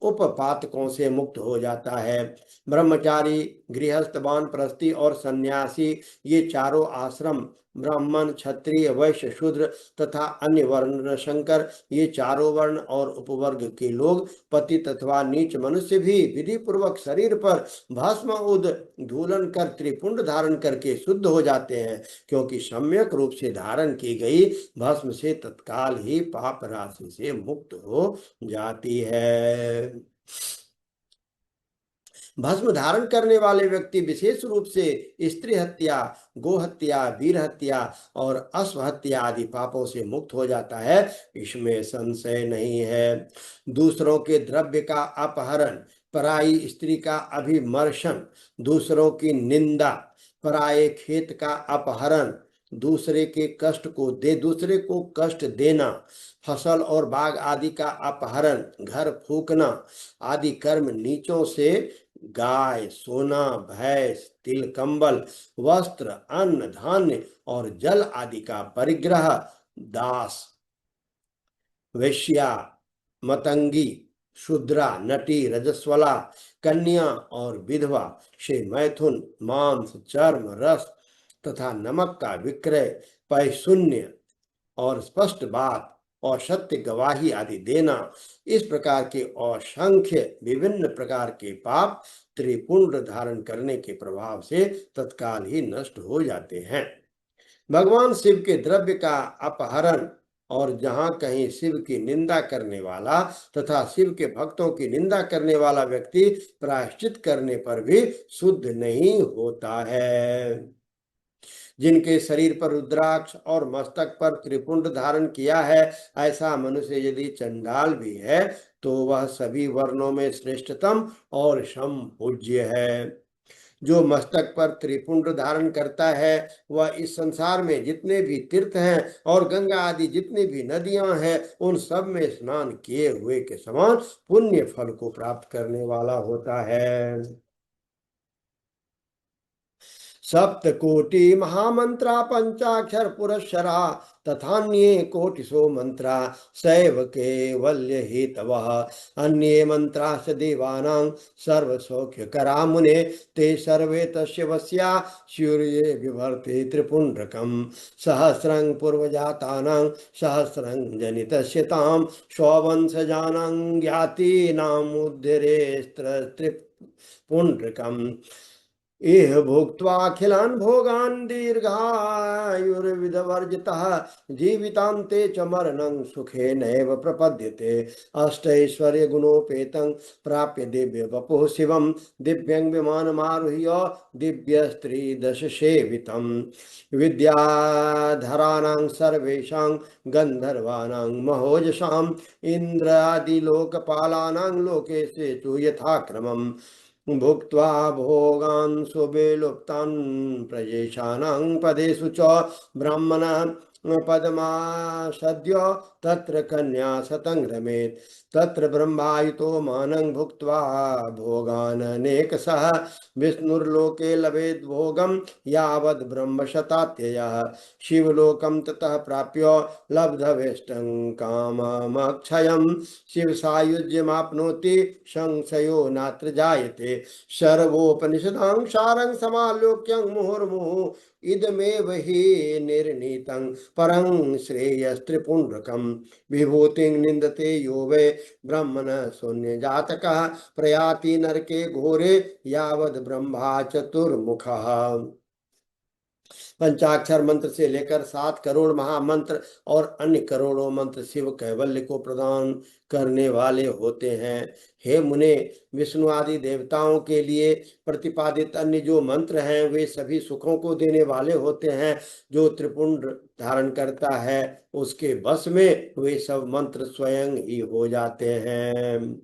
Speaker 1: उपपातकों से मुक्त हो जाता है। ब्रह्मचारी, गृहस्थ, वानप्रस्थी और सन्यासी ये चारों आश्रम ब्राह्मण, क्षत्रिय, वैश्य, शूद्र तथा अन्य वर्ण शंकर ये चारों वर्ण और उपवर्ग के लोग पतित अथवा नीच मनुष्य भी विधि पूर्वक शरीर पर भस्म उद्धूलन कर त्रिपुंड धारण करके शुद्ध हो जाते हैं, क्योंकि सम्यक रूप से धारण की गई भस्म से तत्काल ही पाप राशि से मुक्त हो जाती है। भस्म धारण करने वाले व्यक्ति विशेष रूप से स्त्री हत्या, गो हत्या, वीर हत्या और अश्व हत्या आदि पापों से मुक्त हो जाता है, इसमें संशय नहीं है। दूसरों के द्रव्य का अपहरण, पराई स्त्री का अभिमर्शन, दूसरों की निंदा, पराये खेत का अपहरण, दूसरे को कष्ट देना, फसल और बाग आदि का अपहरण, घर फूकना आदि कर्म नीचों से गाय, सोना, भैंस, तिल, कंबल, वस्त्र, अन्न, धान्य और जल आदि का परिग्रह, दास, वेश्या, मतंगी, शूद्रा, नटी, रजस्वला, कन्या और विधवा से मैथुन, मांस, चर्म, रस तथा नमक का विक्रय, पैशून्य और स्पष्ट बात और सत्य गवाही आदि देना, इस प्रकार के असंख्य विभिन्न प्रकार के पाप त्रिपुंड धारण करने के प्रभाव से तत्काल ही नष्ट हो जाते हैं। भगवान शिव के द्रव्य का अपहरण और जहां कहीं शिव की निंदा करने वाला तथा शिव के भक्तों की निंदा करने वाला व्यक्ति प्रायश्चित करने पर भी शुद्ध नहीं होता है। जिनके शरीर पर रुद्राक्ष और मस्तक पर त्रिपुंड धारण किया है, ऐसा मनुष्य यदि चंडाल भी है तो वह सभी वर्णों में श्रेष्ठतम और समपूज्य है। जो मस्तक पर त्रिपुंड धारण करता है वह इस संसार में जितने भी तीर्थ हैं और गंगा आदि जितनी भी नदियां हैं उन सब में स्नान किए हुए के समान पुण्य फल को प्राप्त करने वाला होता है। सप्तकोटि महामंत्रा पंचाक्षर पुरस्सरा तथान्ये कोटिशो मंत्रा सैव केवल्य हेतवः अन्ये मंत्राश्च देवानां सर्वसौख्यकरा मुने ते सर्वे तस्य वश्या सूर्ये बिभर्ते त्रिपुण्ड्रकम् सहस्रं पूर्वजातानां सहस्रं जनितस्य तां स्ववंशजानां ज्ञातीनाम् उद्धरेस्त्र त्रिपुण्ड्रकम् इह भुक्त्वाखिलान् भोगान् दीर्घायुर्विदवर्जितः जीवितान्ते च मरणं सुखेनैव प्रपद्यते। अष्टैश्वर्यगुणोपेतं प्राप्य दिव्य वपुः शिवं दिव्यं विमानमारुह्य दिव्यस्त्रीदशसेवितं विद्याधराणां सर्वेषां गन्धर्वाणां महोजसां इन्द्रादिलोकपालानां लोकेषु तु यथाक्रमम् भुक्त्वा भोगान् सुविलुप्तान् प्रजेशानां पदेषु च ब्राह्मणः पदमासद्य तत्र कन्या शतं रमेत् तत्र ब्रह्मायुतो मानं भुक्त्वा भोगान् अनेकशः विष्णुर्लोके लभेद् भोगं यावद् ब्रह्मशतात्ययः शिवलोकं ततः प्राप्य लब्धवेष्टं काममक्षयं शिवसायुज्यमाप्नोति संशयो नात्र जायते। सर्वोपनिषदां सारं समालोक्यं मुहुर्मुहुः इदमेव हि निर्णीतं परं श्रेयस्त्रिपुण्ड्रकम् विभूतिं निन्दते यो वै ब्रह्मण शून्यजातकः प्रयाति नरके घोरे यावद् ब्रह्मा चतुर्मुखः। पंचाक्षर मंत्र से लेकर 7 करोड़ महामंत्र और अन्य करोड़ों मंत्र शिव कैवल्य को प्रदान करने वाले होते हैं। हे मुने, विष्णु आदि देवताओं के लिए प्रतिपादित अन्य जो मंत्र हैं वे सभी सुखों को देने वाले होते हैं। जो त्रिपुंड धारण करता है उसके वश में वे सब मंत्र स्वयं ही हो जाते हैं।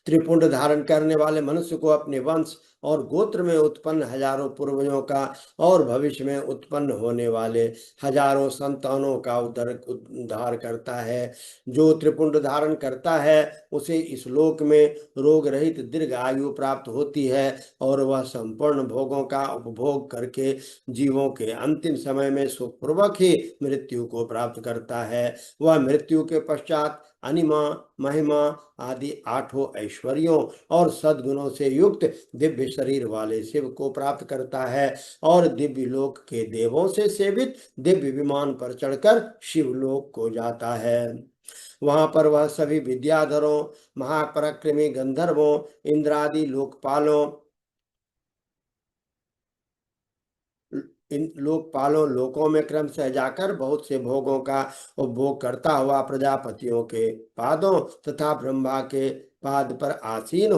Speaker 1: त्रिपुंड धारण करने वाले मनुष्य को अपने वंश और गोत्र में उत्पन्न हजारों पूर्वजों का और भविष्य में उत्पन्न होने वाले हजारों संतानों का उद्धार करता है। जो त्रिपुंड धारण करता है उसे इस लोक में रोग रहित दीर्घ आयु प्राप्त होती है और वह संपूर्ण भोगों का उपभोग करके जीवों के अंतिम समय में सुखपूर्वक ही मृत्यु को प्राप्त करता है। वह मृत्यु के पश्चात अनिमा, महिमा आदि 8 ऐश्वर्यों और सद्गुणों से युक्त दिव्य शरीर वाले शिव को प्राप्त करता है और दिव्य लोक के देवों से सेवित दिव्य विमान पर चढ़कर शिवलोक को जाता है। वहां पर वह सभी विद्याधरों, महापराक्रमी गंधर्वों, इंद्रादि लोकपालों, इन लोकपालों लोकों में क्रम से जाकर बहुत से भोगों का उपभोग करता हुआ प्रजापतियों के पादों तथा ब्रह्मा के पद पर आसीन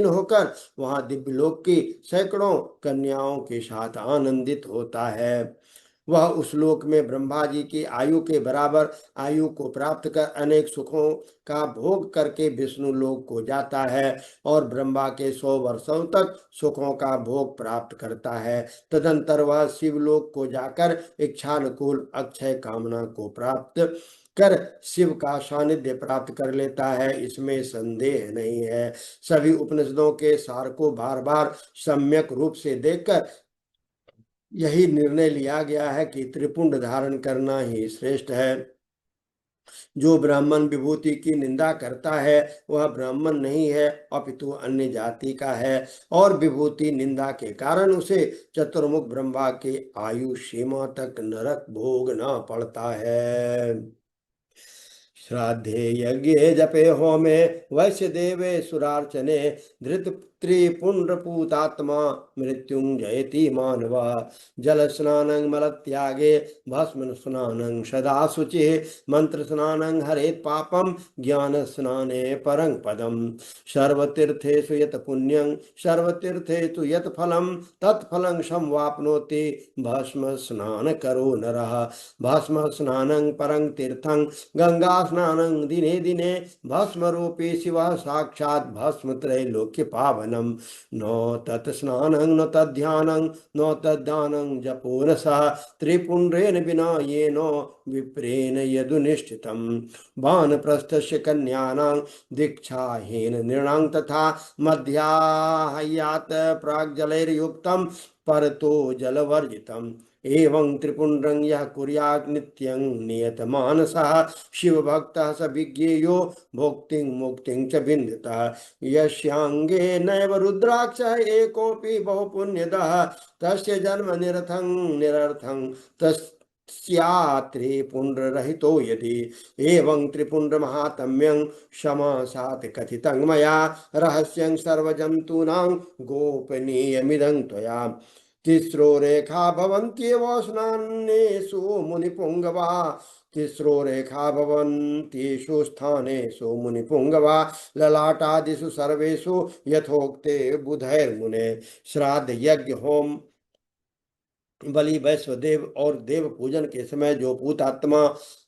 Speaker 1: होकर वहां दिव्य लोक की सैकड़ों कन्याओं के साथ आनंदित होता है। वह उस लोक में ब्रह्मा जी की आयु के बराबर आयु को प्राप्त कर अनेक सुखों का भोग करके विष्णु लोक को जाता है और ब्रह्मा के 100 वर्षों तक सुखों का भोग प्राप्त करता है। तदंतर वह शिवलोक को जाकर इच्छानुकूल अक्षय कामना को प्राप्त कर शिव का सानिध्य प्राप्त कर लेता है, इसमें संदेह नहीं है। सभी उपनिषदों के सार को बार बार सम्यक रूप से देखकर यही निर्णय लिया गया है कि त्रिपुंड धारण करना ही श्रेष्ठ है। जो ब्राह्मण विभूति की निंदा करता है वह ब्राह्मण नहीं है अपितु अन्य जाति का है और विभूति निंदा के कारण उसे चतुर्मुख ब्रह्मा के आयु सीमा तक नरक भोगना पड़ता है। श्राद्धे यज्ञे जपे होमे वैश्य देवे सुरार्चने धृत त्रिपुंड्रपूतात्मा मृत्युंजयति मानव जल स्नानं मल त्यागे भस्म स्नानं सदा शुचि मंत्र स्नानं हरेत पापम ज्ञान स्नाने परं पदम सर्वतीर्थेषु यत् पुण्यं सर्वतीर्थेषु यत् फलं तत्फलं समवाप्नोति भस्म स्नान करो नरः भस्म स्नानं परं तीर्थं गंगा स्नानं दिने दिने भस्म रूपी शिवः साक्षात् भस्म त्रैलोक्य पावन नो तत्स्नानं न तद्ध्यानं न तद्दानं जपो न सः त्रिपुण्ड्रेण विना येनो विप्रेण यदुनिष्ठितं वानप्रस्थस्य कन्यानां दीक्षाहीन नृणां तथा मध्याह्यात् प्राग्जलैर्युक्तं परतो जलवर्जितम् एवं त्रिपुण्ड्रं यः कुर्यात् नित्यं नियतमानसः शिवभक्तः स विज्ञेयो भोक्तिं मुक्तिं च विन्दतः यस्यांगे नैव रुद्राक्षः एकोऽपि बहुपुण्यदः तस्य जन्म निरर्थं त्रिपुंड रहितो यदि एवं त्रिपुंड महात्म्यं क्षमासात् कथितं मया रहस्यं सर्वजन्तूनां गोपनीयमिदं त्वया तिस्रो रेखा भवन्त्येव स्नानेषु मुनिपुङ्गवा तिस्रो रेखा भवन्त्येषु स्थानेषु मुनिपुङ्गवा ललाटादिषु सर्वेषु यथोक्ते बुधैर्मुने श्राद्ध यज्ञ होम बलि वैश्वदेव और देव पूजन के समय जो भूतात्मा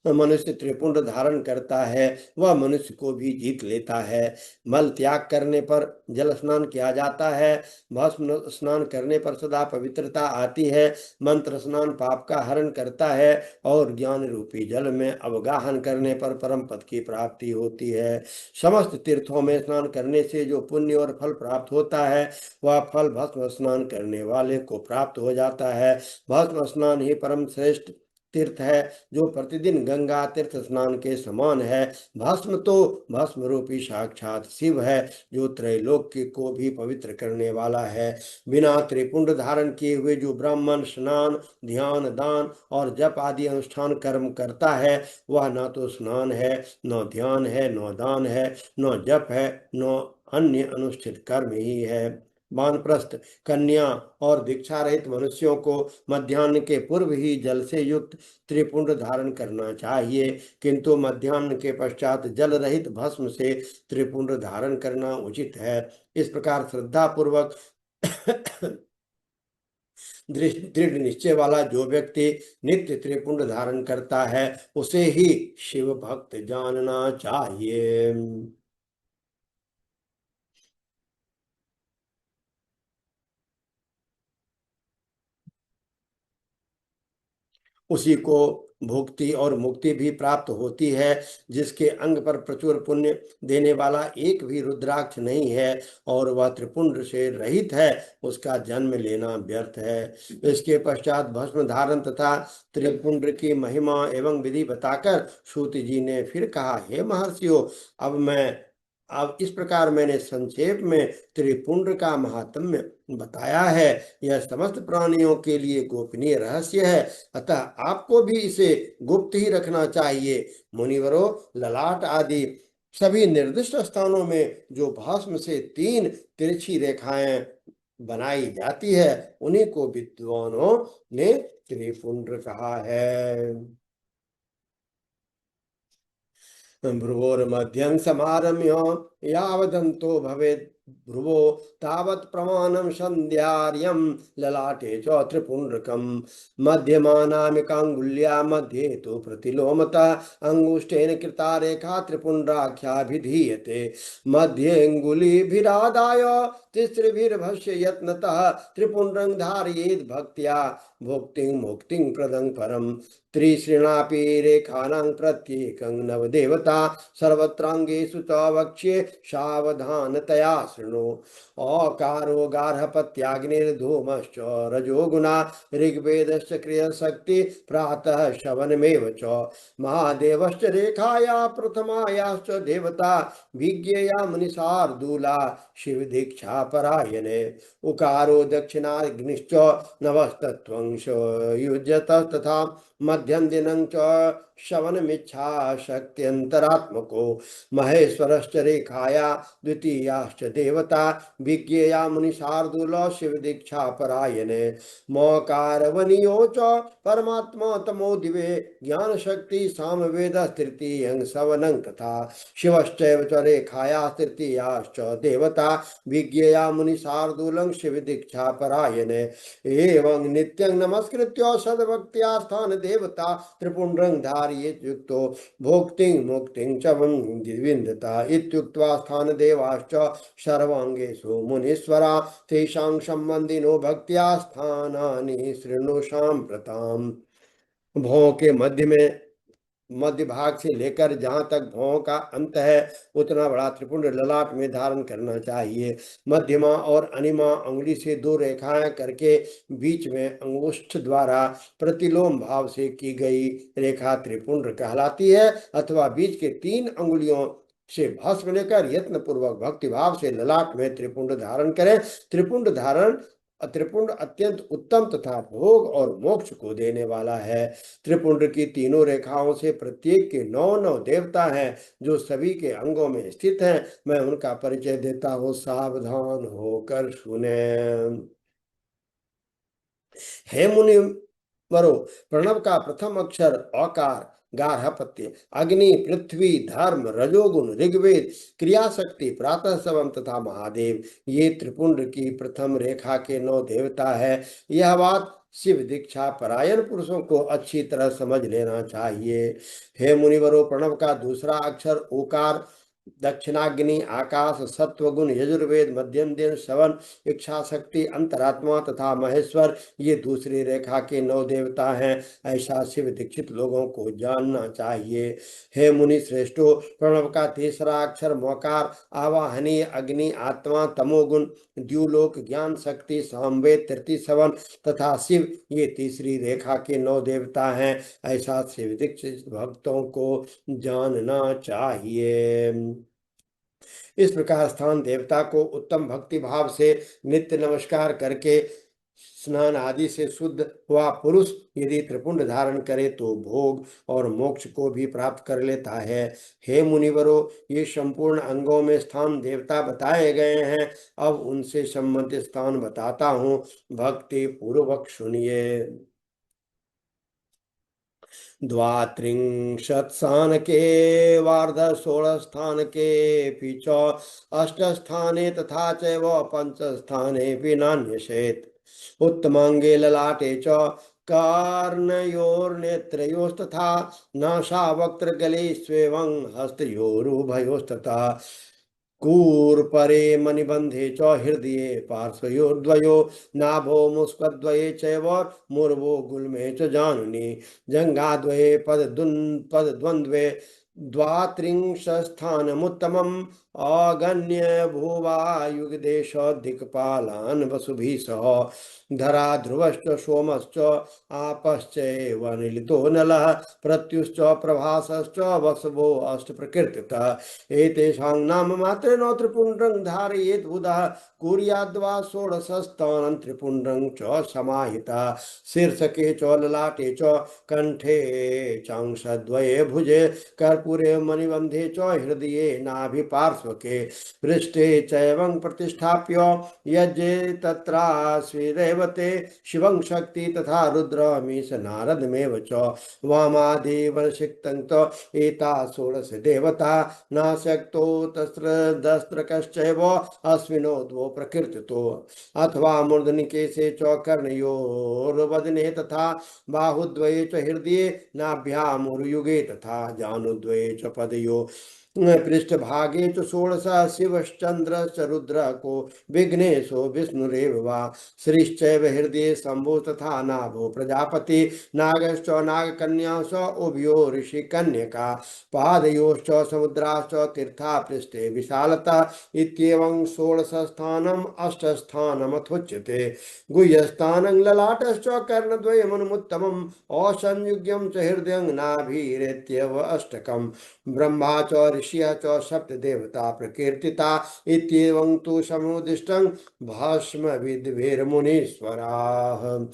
Speaker 1: मनुष्य त्रिपुंड धारण करता है वह मनुष्य को भी जीत लेता है। मल त्याग करने पर जल स्नान किया जाता है, भस्म स्नान करने पर सदा पवित्रता आती है, मंत्र स्नान पाप का हरण करता है और ज्ञान रूपी जल में अवगाहन करने पर परम पद की प्राप्ति होती है। समस्त तीर्थों में स्नान करने से जो पुण्य और फल प्राप्त होता है वह फल भस्म स्नान करने वाले को प्राप्त हो जाता है। भस्म स्नान ही परम श्रेष्ठ तीर्थ है जो प्रतिदिन गंगा तीर्थ स्नान के समान है। भस्म तो भस्म रूपी साक्षात शिव है जो त्रैलोक्य को भी पवित्र करने वाला है। बिना त्रिपुंड धारण किए हुए जो ब्राह्मण स्नान ध्यान दान और जप आदि अनुष्ठान कर्म करता है वह न तो स्नान है, न ध्यान है, न दान है, न जप है, न अन्य अनुष्ठित कर्म ही है। वानप्रस्थ कन्या और दीक्षा रहित मनुष्यों को मध्याह्न के पूर्व ही जल से युक्त त्रिपुंड धारण करना चाहिए, किंतु मध्याह्न के पश्चात जल रहित भस्म से त्रिपुंड धारण करना उचित है। इस प्रकार श्रद्धा पूर्वक दृढ़ निश्चय वाला जो व्यक्ति नित्य त्रिपुंड धारण करता है उसे ही शिव भक्त जानना चाहिए। उसी को भुक्ति और मुक्ति भी प्राप्त होती है। जिसके अंग पर प्रचुर पुण्य देने वाला एक भी रुद्राक्ष नहीं है और वह त्रिपुंड से रहित है उसका जन्म लेना व्यर्थ है। इसके पश्चात भस्म धारण तथा त्रिपुंड की महिमा एवं विधि बताकर सूत जी ने फिर कहा, हे महर्षियों, अब इस प्रकार मैंने संक्षेप में त्रिपुंड का महात्म्य बताया है। यह समस्त प्राणियों के लिए गोपनीय रहस्य है, अतः आपको भी इसे गुप्त ही रखना चाहिए। मुनिवरों, ललाट आदि सभी निर्दिष्ट स्थानों में जो भस्म से 3 तिरछी रेखाएं बनाई जाती है उन्हीं को विद्वानों ने त्रिपुंड कहा है। भ्रुवोर्मध्यं समारम्य यावदन्तो भवेत् भ्रुवो तावत् प्रमाणं सन्ध्यार्यं ललाटे च त्रिपुण्ड्रकम् मध्यमानामिकाङ्गुल्या मध्ये तु प्रतिलोमता अङ्गुष्ठेन कृता रेखा त्रिपुण्ड्राख्याभिधीयते मध्येऽङ्गुलिभिरादाय तिसृभिर्भस्य यत्नतः त्रिपुण्ड्रं धारयेत् भक्त्या भुक्तिं मुक्तिं प्रदं परम् त्रिशृणापि रेखानां प्रत्येकं नवदेवता सर्वत्रांगेषु च वक्ष्ये सावधानतया शृणु अकारो गार्हपत्याग्निर्धूमश्च रजोगुणा ऋग्वेदश्च क्रियशक्ति प्रातः शवनमेव च महादेवश्च रेखाया प्रथमायाश्च देवता विज्ञेया मुनिशार्दूला शिव दीक्षा परायणे उकारो दक्षिणाग्निश्च नवस्तत्वंश युज्यत तथा मध्यम दिनं च शवनमिच्छा शक्त्यंतरात्मको महेश्वरश्च रेखाया द्वितीयाश्च देवता विज्ञेया मुनिशार्दूल शिव दीक्षा परायणे मौकारवनियो च परमात्मा तमो दिवे ज्ञान शक्ति सामवेद तृतीयं सवनं तथा शिवश्चैव च रेखाया तृतीयाश्च देवता विज्ञेया मुनिशार्दूलं शिव दीक्षा परायणे एवं नित्यं नमस्कृत्य सद्भक्त्या स्थान देवता त्रिपुण्ड्रं धारयेत् युक्तो भोक्तिं मुक्तिं च विन्दता इत्युक्त्वा स्थान देवाश्च सर्वांगेषु मुनीश्वरा तेषां संबंधिनो भक्त्या स्थानानि शृणु साम्प्रताम्। भौं के मध्य भाग से लेकर जहां तक भौं का अंत है उतना बड़ा त्रिपुंड ललाट में धारण करना चाहिए। मध्यमा और अनिमा अंगुली से 2 रेखाएं करके बीच में अंगुष्ठ द्वारा प्रतिलोम भाव से की गई रेखा त्रिपुंड कहलाती है, अथवा बीच के 3 अंगुलियों से भस्म लेकर यत्न पूर्वक भक्ति भाव से ललाट में त्रिपुंड धारण करें। त्रिपुंड धारण त्रिपुंड अत्यंत उत्तम तथा भोग और मोक्ष को देने वाला है। त्रिपुंड की तीनों रेखाओं से प्रत्येक के 9 देवता हैं जो सभी के अंगों में स्थित हैं। मैं उनका परिचय देता हूँ, सावधान होकर सुने। हे मुनि वरो, प्रणव का प्रथम अक्षर अकार, गार्हपत्य, अग्नि, पृथ्वी, धर्म, रजोगुण, ऋग्वेद, क्रियाशक्ति, प्रातः सवम तथा महादेव, ये त्रिपुंड की प्रथम रेखा के 9 देवता है। यह बात शिव दीक्षा परायण पुरुषों को अच्छी तरह समझ लेना चाहिए। हे मुनिवरो, प्रणव का दूसरा अक्षर ओकार, दक्षिणाग्नि, आकाश, सत्वगुण, यजुर्वेद, मध्यम दिन, श्रवण, इच्छा शक्ति, अंतरात्मा तथा महेश्वर, ये दूसरी रेखा के 9 देवता हैं। ऐसा शिव दीक्षित लोगों को जानना चाहिए। हे मुनि श्रेष्ठो, प्रणव का तीसरा अक्षर मोकार, आवाहनीय, अग्नि, आत्मा, तमोगुण, द्युलोक, ज्ञान शक्ति, सामवेद, तृतीय श्रवण तथा शिव, ये तीसरी रेखा के 9 देवता हैं। ऐसा शिव दीक्षित भक्तों को जानना चाहिए। इस प्रकार स्थान देवता को उत्तम भक्ति भाव से नित्य नमस्कार करके स्नान आदि से शुद्ध हुआ पुरुष यदि त्रिपुंड धारण करे तो भोग और मोक्ष को भी प्राप्त कर लेता है। हे मुनिवरो, ये संपूर्ण अंगों में स्थान देवता बताए गए हैं। अब उनसे संबंधित स्थान बताता हूँ, भक्ति पूर्वक सुनिए। द्वात्रिंशत्स्थानके वार्ध षोडस्थानके च अष्टस्थाने तथा चैव पंचस्थानेऽपि नान्यसेत्। उत्तमांगे ललाटे च कर्णयोर्नेत्रयोस्तथा नासावक्त्रगले स्वेवं हस्तयोरुभयोस्तथा कूर्परे मणिबंधे च हृदये पार्श्वयोर्द्वयो नाभो मुस्कद्वये चैव मूर्वो गुल्मे च जानुनि जङ्घाद्वये पदद्वन्द्वे द्वात्रिंशस्थानमुत्तमम् अगण्य भुवायुगदेश दिक्पालान् वसुभिः सह धरा ध्रुवश्च सोमश्च आपश्चैव निलितो नलः प्रत्युश्च प्रभासश्च वसवो अष्टप्रकृतितः एतेषां नाम मात्रेण त्रिपुण्ड्रं धारयेत् बुधः कुर्याद्वा षोडशस्थानं त्रिपुण्ड्रं च समाहितः शीर्षके च ललाटे च कंठे चांशद्वये भुजे कर्पूरे मणिबन्धे च हृदये नाभिपार्श्वके पृष्ठे चैवं प्रतिष्ठाप्य यज्ञे तत्रास्विरेवते शिवं शक्ति तथा रुद्रमीश नारदमेव च वामादेवनसिक्तं च एता षोडश देवता नाशक्तो तस्त्रकश्चैव अश्विनो द्वो प्रकृतितो अथवा मूर्धनिकेशे च कर्णयोर्वदने तथा बाहुद्वये च हृदये नाभ्यामुरुयुगे तथा जानुद्वये च पदयो पृष्ठभागे च षोडश शिवश्चन्द्रश्च रुद्र को विघ्नेशो विष्णुरेव वा श्रीश्चैव हृदये शम्भो तथा नाभो प्रजापति नागश्च नागकन्याश्च उभयो ऋषिकन्यका पादयोश्च समुद्राश्च तीर्था पृष्ठे विशालता इत्येवं षोडशस्थानम् अष्टस्थानमथोच्यते गुह्यस्थानं ललाटश्च कर्णद्वयमनुमुत्तमम् असंयुग्यं च हृदयं नाभिरेत्येव अष्टकम् ब्रह्मा च ऋषियः च सप्तदेवता प्रकीर्तिता इत्येवं तु समुदिष्टं भस्मविद्भिर्मुनीश्वराः।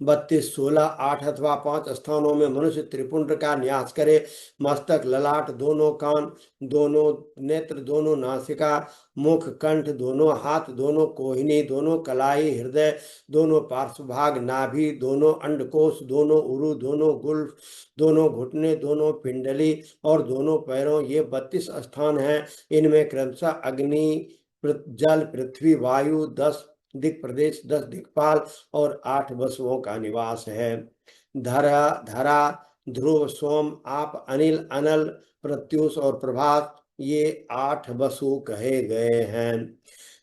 Speaker 1: 32, 16, 8 अथवा 5 स्थानों में मनुष्य त्रिपुंड का न्यास करे। मस्तक, ललाट, दोनों कान, दोनों नेत्र, दोनों नासिका, मुख, कंठ, दोनों हाथ, दोनों कोहिनी, दोनों कलाई, हृदय, दोनों पार्श्वभाग, नाभि, दोनों अंडकोश, दोनों उरु, दोनों गुल्फ, दोनों घुटने, दोनों पिंडली और दोनों पैरों, ये 32 स्थान हैं। इनमें क्रमशः अग्नि, जल, पृथ्वी, वायु, 10 दिक प्रदेश, 10 दिक्पाल और 8 वसुओं का निवास है। धरा, धरा, ध्रुव, सोम, आप, अनिल, अनल, प्रत्युष और प्रभात, ये 8 वसु कहे गए हैं।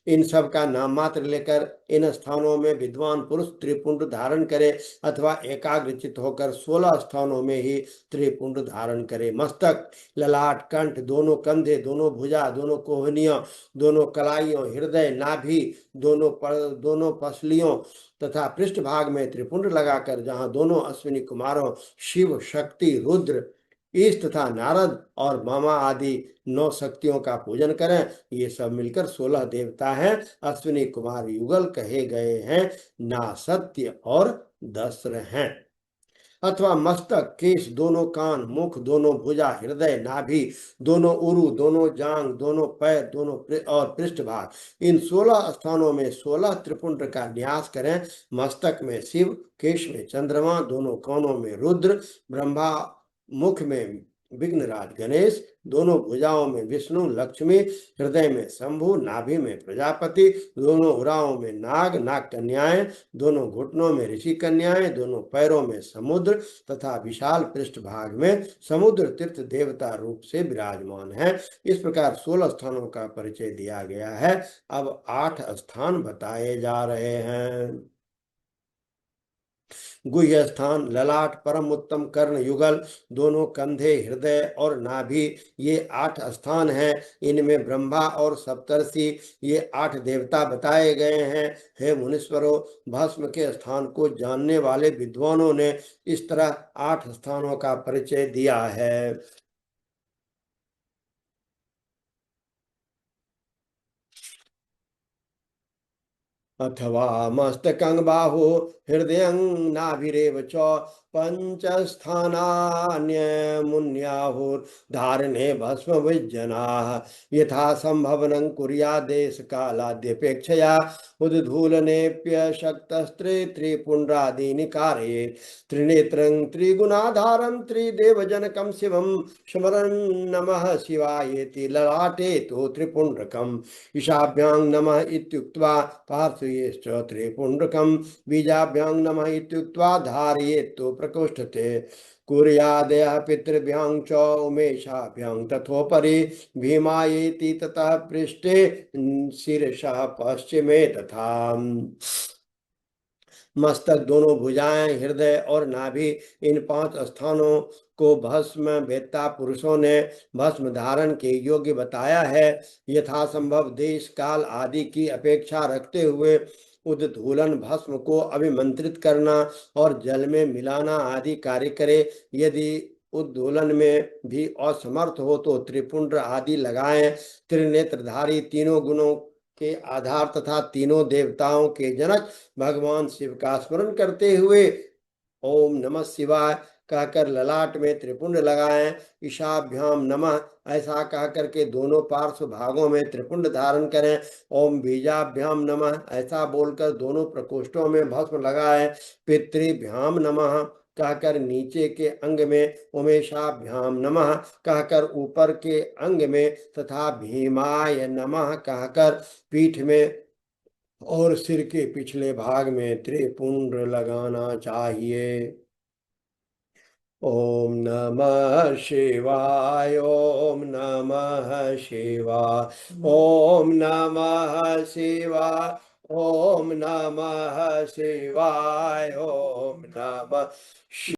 Speaker 1: इन सब का नाम मात्र लेकर इन स्थानों में विद्वान पुरुष त्रिपुंड धारण करे अथवा एकाग्रचित होकर 16 स्थानों में ही त्रिपुंड धारण करे। मस्तक, ललाट, कंठ, दोनों कंधे, दोनों भुजा, दोनों कोहनियों, दोनों कलाइयों, हृदय, नाभि, दोनों पसलियों तथा पृष्ठभाग में त्रिपुंड लगाकर जहाँ दोनों अश्विनी कुमारों शिव, शक्ति, रुद्र ईश तथा नारद और मामा आदि 9 शक्तियों का पूजन करें। ये सब मिलकर 16 देवता हैं। अश्विनी कुमार युगल कहे गए हैं। ना सत्य और दस्र हैं। अथवा मस्तक, केश, दोनों कान, मुख, दोनों भुजा, हृदय, नाभि, दोनों उरु, दोनों जांग, दोनों पैर, दोनों और पृष्ठभाग, इन 16 स्थानों में 16 त्रिपुंड का न्यास करें। मस्तक में शिव, केश में चंद्रमा, दोनों कानों में रुद्र, ब्रह्मा, मुख में विघ्नराज गणेश, दोनों भुजाओं में विष्णु, लक्ष्मी, हृदय में शंभु, नाभि में प्रजापति, दोनों उराओं में नाग, नाग कन्याएं, दोनों घुटनों में ऋषि कन्याएं, दोनों पैरों में समुद्र तथा विशाल पृष्ठभाग में समुद्र तीर्थ देवता रूप से विराजमान है। इस प्रकार 16 स्थानों का परिचय दिया गया है। अब 8 स्थान बताए जा रहे हैं। गुह्य स्थान, ललाट, परम उत्तम कर्ण युगल, दोनों कंधे, हृदय और नाभि, ये 8 स्थान हैं। इनमें ब्रह्मा और सप्तर्षि, ये 8 देवता बताए गए हैं। हे मुनीश्वरों, भस्म के स्थान को जानने वाले विद्वानों ने इस तरह 8 स्थानों का परिचय दिया है। अथवा मस्तकं बाहु हृदयं नाभिरेव च पंचस्थानान्यमुन्याहुर्धारणे भस्म विज्जनाः यथा संभवनं कुर्यादेश कालाद्यपेक्षया उद्धूलनेऽप्यशक्तस्त्रे त्रिपुण्ड्रादीनि कारयेत् त्रिनेत्रं त्रिगुणाधारं त्रिदेवजनकं शिवं स्मरन् नमः शिवायेति ललाटे तु त्रिपुण्ड्रकम् ईशाभ्यां नमः इत्युक्त्वा पार्श्वयेश्च त्रिपुण्ड्रकं बीजाभ्यां नमः इत्युक्त्वा धारयेत्तु प्रकोष्ठते कुर्यादयः पितृभ्यां च उमेशाभ्यां तथोपरि भीमायेति ततः पृष्ठे शीर्षः पश्चिमे तथा। मस्तक, दोनों भुजाएं, हृदय और नाभि, इन 5 स्थानों को भस्म वेत्ता पुरुषों ने भस्म धारण के योग्य बताया है। यथासंभव देश काल आदि की अपेक्षा रखते हुए उद्धूलन, भस्म को अभिमंत्रित करना और जल में मिलाना आदि कार्य करे। यदि उद्दोलन में भी असमर्थ हो तो त्रिपुंड आदि लगाएं। त्रिनेत्रधारी, तीनों गुणों के आधार तथा तीनों देवताओं के जनक भगवान शिव का स्मरण करते हुए ओम नमः शिवाय कहकर ललाट में त्रिपुंड लगाएं। ईशाभ्याम नमः ऐसा कहकर के दोनों पार्श्व भागों में त्रिपुंड धारण करें। ओम बीजाभ्याम नमः ऐसा बोलकर दोनों प्रकोष्ठों में भस्म लगाएं। पितृभ्याम नमः कहकर नीचे के अंग में, उमेशाभ्याम नमः कहकर ऊपर के अंग में तथा भीमाय नमः कहकर पीठ में और सिर के पिछले भाग में त्रिपुंड लगाना चाहिए। ओम नमः शिवाय, ओम नमः शिवाय, ओम नमः शिवाय, ओम नमः शिवाय, ओम नमः